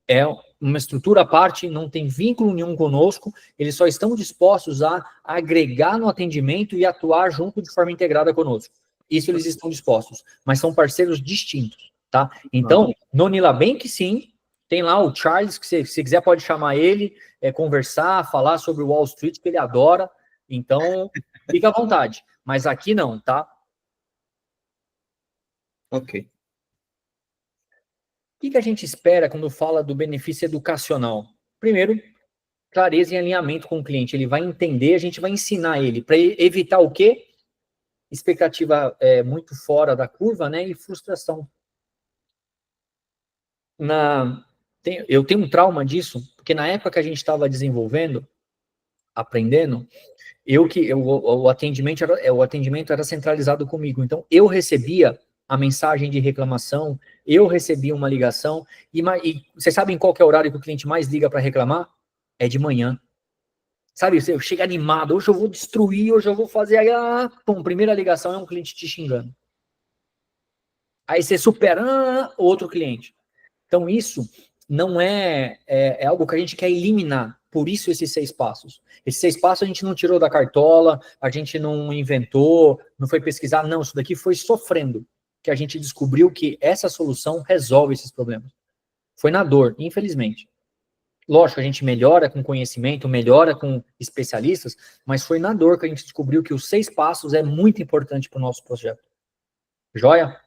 é uma estrutura à parte, não tem vínculo nenhum conosco, eles só estão dispostos a agregar no atendimento e atuar junto de forma integrada conosco. Isso eles estão dispostos, mas são parceiros distintos, tá? Então, no Nila Bank, sim, tem lá o Charles, que se quiser pode chamar ele, conversar, falar sobre o Wall Street, que ele adora, então, fica à vontade. Mas aqui não, tá? Ok. O que a gente espera quando fala do benefício educacional? Primeiro, clareza e alinhamento com o cliente. Ele vai entender, a gente vai ensinar ele, para evitar o quê? Expectativa muito fora da curva, né? E frustração. Eu tenho um trauma disso, porque na época que a gente estava desenvolvendo, aprendendo, o atendimento era centralizado comigo. Então, eu recebia a mensagem de reclamação, eu recebia uma ligação, e vocês sabem qual que é o horário que o cliente mais liga para reclamar? É de manhã. Sabe, eu chego animado, hoje eu vou destruir, hoje eu vou fazer, aí, pum, primeira ligação é um cliente te xingando. Aí você supera outro cliente. Então, isso não é algo que a gente quer eliminar. Por isso, esses 6 passos. Esses 6 passos a gente não tirou da cartola, a gente não inventou, não foi pesquisar. Não, isso daqui foi sofrendo, que a gente descobriu que essa solução resolve esses problemas. Foi na dor, infelizmente. Lógico, a gente melhora com conhecimento, melhora com especialistas, mas foi na dor que a gente descobriu que os 6 passos é muito importante para o nosso projeto. Joia?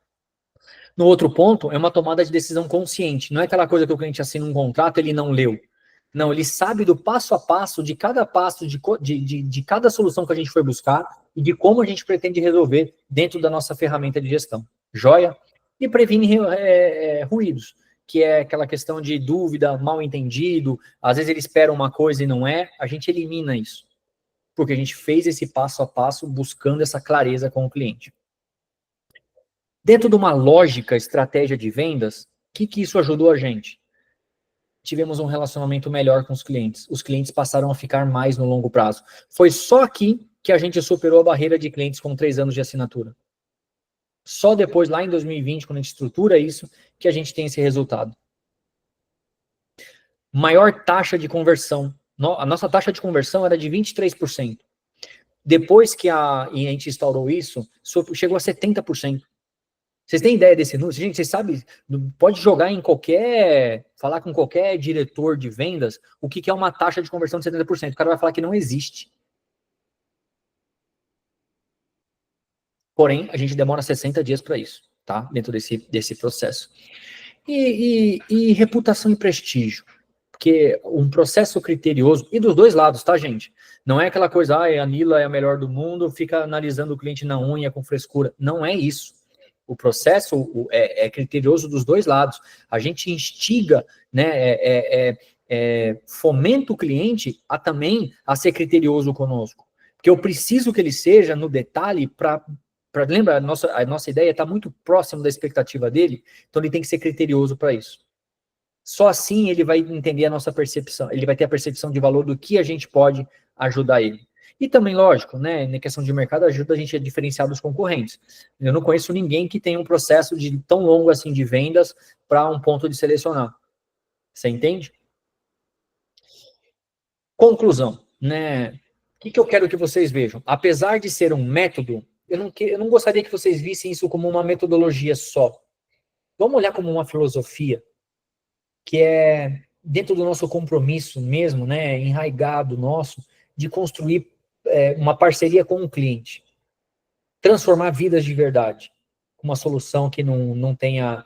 No outro ponto, é uma tomada de decisão consciente. Não é aquela coisa que o cliente assina um contrato e ele não leu. Não, ele sabe do passo a passo, de cada passo, de cada solução que a gente foi buscar e de como a gente pretende resolver dentro da nossa ferramenta de gestão. Joia? E previne ruídos, que é aquela questão de dúvida, mal entendido, às vezes ele espera uma coisa e não é, a gente elimina isso. Porque a gente fez esse passo a passo buscando essa clareza com o cliente. Dentro de uma lógica, estratégia de vendas, o que isso ajudou a gente? Tivemos um relacionamento melhor com os clientes. Os clientes passaram a ficar mais no longo prazo. Foi só aqui que a gente superou a barreira de clientes com 3 anos de assinatura. Só depois, lá em 2020, quando a gente estrutura isso, que a gente tem esse resultado. Maior taxa de conversão. A nossa taxa de conversão era de 23%. Depois que a gente instaurou isso, chegou a 70%. Vocês têm ideia desse número? Gente, vocês sabem, pode jogar falar com qualquer diretor de vendas, o que é uma taxa de conversão de 70%. O cara vai falar que não existe. Porém, a gente demora 60 dias para isso, tá? Dentro desse processo. E reputação e prestígio. Porque um processo criterioso, e dos dois lados, tá, gente? Não é aquela coisa, a Nila é a melhor do mundo, fica analisando o cliente na unha com frescura. Não é isso. O processo é criterioso dos dois lados. A gente instiga, né, fomenta o cliente também a ser criterioso conosco. Porque eu preciso que ele seja no detalhe lembra, a nossa ideia está muito próximo da expectativa dele, então ele tem que ser criterioso para isso. Só assim ele vai entender a nossa percepção, ele vai ter a percepção de valor do que a gente pode ajudar ele. E também, lógico, né, na questão de mercado, ajuda a gente a diferenciar dos concorrentes. Eu não conheço ninguém que tenha um processo tão longo assim de vendas para um ponto de selecionar. Você entende? Conclusão, né? O que eu quero que vocês vejam? Apesar de ser um método, eu não gostaria que vocês vissem isso como uma metodologia só. Vamos olhar como uma filosofia, que é dentro do nosso compromisso mesmo, né, enraigado nosso, de construir uma parceria com o cliente. Transformar vidas de verdade. Uma solução que não tenha,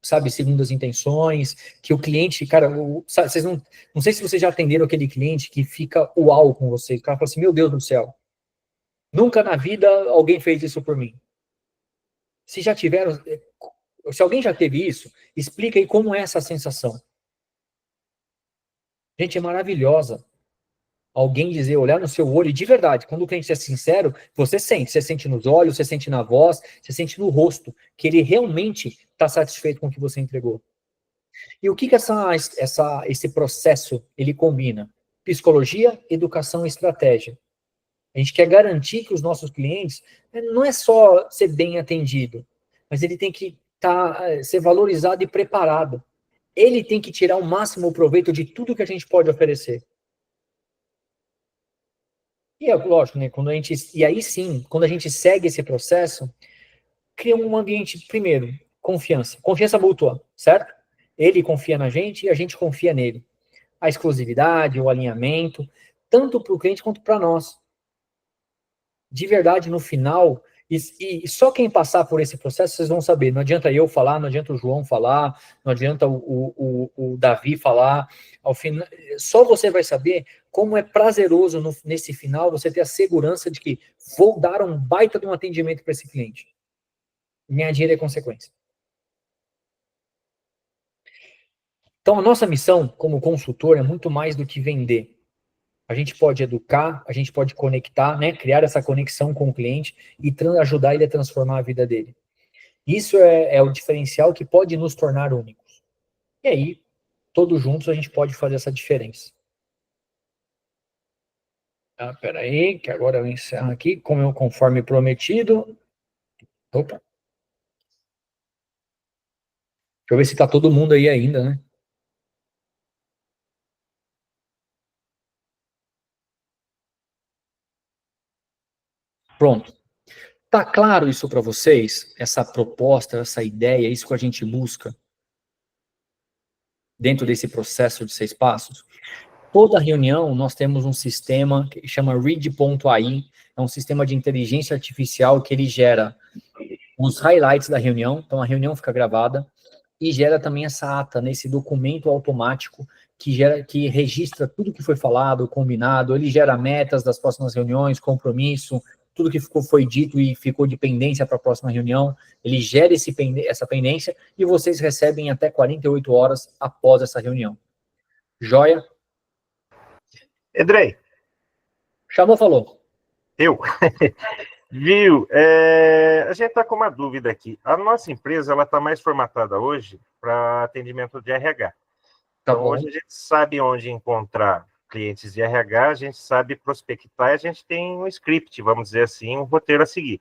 sabe, segundas intenções, que o cliente, cara, vocês não sei se vocês já atenderam aquele cliente que fica uau com você. O cara fala assim, meu Deus do céu, nunca na vida alguém fez isso por mim. Se já tiveram, se alguém já teve isso, explica aí como é essa sensação. Gente, é maravilhosa. Alguém dizer, olhar no seu olho, de verdade, quando o cliente é sincero, você sente nos olhos, você sente na voz, você sente no rosto, que ele realmente está satisfeito com o que você entregou. E o que esse processo, ele combina? Psicologia, educação e estratégia. A gente quer garantir que os nossos clientes, não é só ser bem atendido, mas ele tem que ser valorizado e preparado. Ele tem que tirar o máximo proveito de tudo que a gente pode oferecer. E é lógico, né? E aí sim, quando a gente segue esse processo, cria um ambiente, primeiro, confiança mútua, certo? Ele confia na gente e a gente confia nele. A exclusividade, o alinhamento, tanto para o cliente quanto para nós. De verdade, no final, e só quem passar por esse processo, vocês vão saber. Não adianta eu falar, não adianta o João falar, não adianta o Davi falar. Ao final, só você vai saber como é prazeroso nesse final você ter a segurança de que vou dar um baita de um atendimento para esse cliente. Ganhar dinheiro é consequência. Então, a nossa missão como consultor é muito mais do que vender. A gente pode educar, a gente pode conectar, né, criar essa conexão com o cliente e ajudar ele a transformar a vida dele. Isso é o diferencial que pode nos tornar únicos. E aí, todos juntos, a gente pode fazer essa diferença. Peraí, que agora eu encerro aqui, conforme prometido. Opa. Deixa eu ver se está todo mundo aí ainda, né? Pronto. Tá claro isso para vocês? Essa proposta, essa ideia, isso que a gente busca dentro desse processo de 6 passos? Toda reunião nós temos um sistema que chama Read.ai, é um sistema de inteligência artificial que ele gera os highlights da reunião, então a reunião fica gravada, e gera também essa ata, nesse documento automático que registra tudo que foi falado, combinado, ele gera metas das próximas reuniões, compromisso, tudo que foi dito e ficou de pendência para a próxima reunião, ele gera essa pendência e vocês recebem até 48 horas após essa reunião. Joia? Edrei. Chamou, falou. Eu. Viu? A gente está com uma dúvida aqui. A nossa empresa ela está mais formatada hoje para atendimento de RH. Tá então, bom. hoje a gente sabe onde encontrar clientes de RH, a gente sabe prospectar, a gente tem um script, vamos dizer assim, um roteiro a seguir.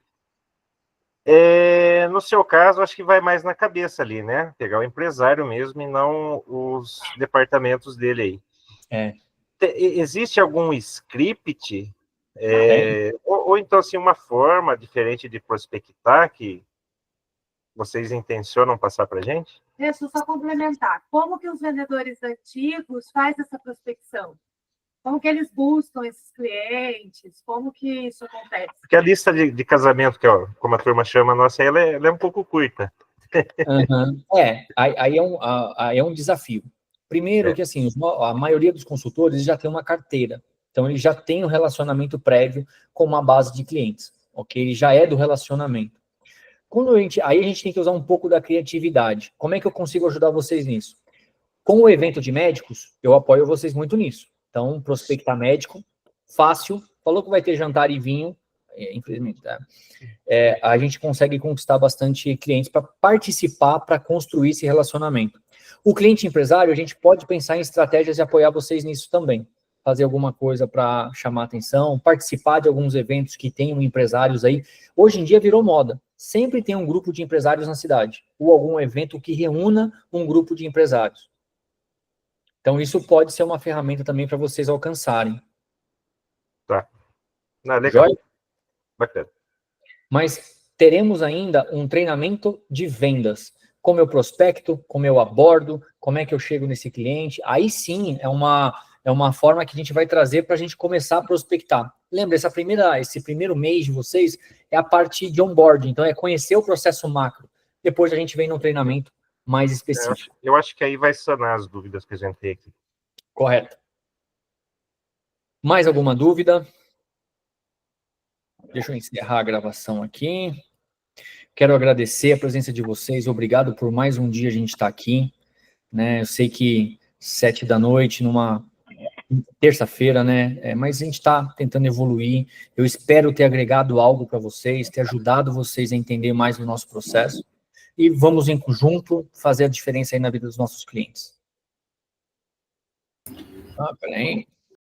No seu caso, acho que vai mais na cabeça ali, né? Pegar o empresário mesmo e não os departamentos dele aí. Existe algum script? Ou então, assim, uma forma diferente de prospectar que vocês intencionam passar para a gente? Deixa eu só complementar. Como que os vendedores antigos fazem essa prospecção? Como que eles buscam esses clientes? Como que isso acontece? Porque a lista de casamento, que como a turma chama a nossa, ela é um pouco curta. Uhum. Aí é um desafio. Primeiro que, assim, a maioria dos consultores já tem uma carteira. Então, ele já tem um relacionamento prévio com uma base de clientes. Ok? Ele já é do relacionamento. Aí a gente tem que usar um pouco da criatividade. Como é que eu consigo ajudar vocês nisso? Com o evento de médicos, eu apoio vocês muito nisso. Então, prospectar médico, fácil. Falou que vai ter jantar e vinho, infelizmente, tá? A gente consegue conquistar bastante clientes para participar, para construir esse relacionamento. O cliente empresário, a gente pode pensar em estratégias e apoiar vocês nisso também. Fazer alguma coisa para chamar atenção, participar de alguns eventos que tenham empresários aí. Hoje em dia virou moda. Sempre tem um grupo de empresários na cidade, ou algum evento que reúna um grupo de empresários. Então, isso pode ser uma ferramenta também para vocês alcançarem. Tá. Legal. Joia? Bacana. Mas teremos ainda um treinamento de vendas. Como eu prospecto, como eu abordo, como é que eu chego nesse cliente. Aí sim, é uma forma que a gente vai trazer para a gente começar a prospectar. Lembra, esse primeiro mês de vocês é a parte de onboarding. Então, é conhecer o processo macro. Depois a gente vem num treinamento mais específico. Eu acho que aí vai sanar as dúvidas que a gente tem aqui. Correto. Mais alguma dúvida? Deixa eu encerrar a gravação aqui. Quero agradecer a presença de vocês. Obrigado por mais um dia a gente estar aqui. Né? Eu sei que 7 da noite, numa terça-feira, né? Mas a gente está tentando evoluir. Eu espero ter agregado algo para vocês, ter ajudado vocês a entender mais o nosso processo. E vamos em conjunto fazer a diferença aí na vida dos nossos clientes. Peraí.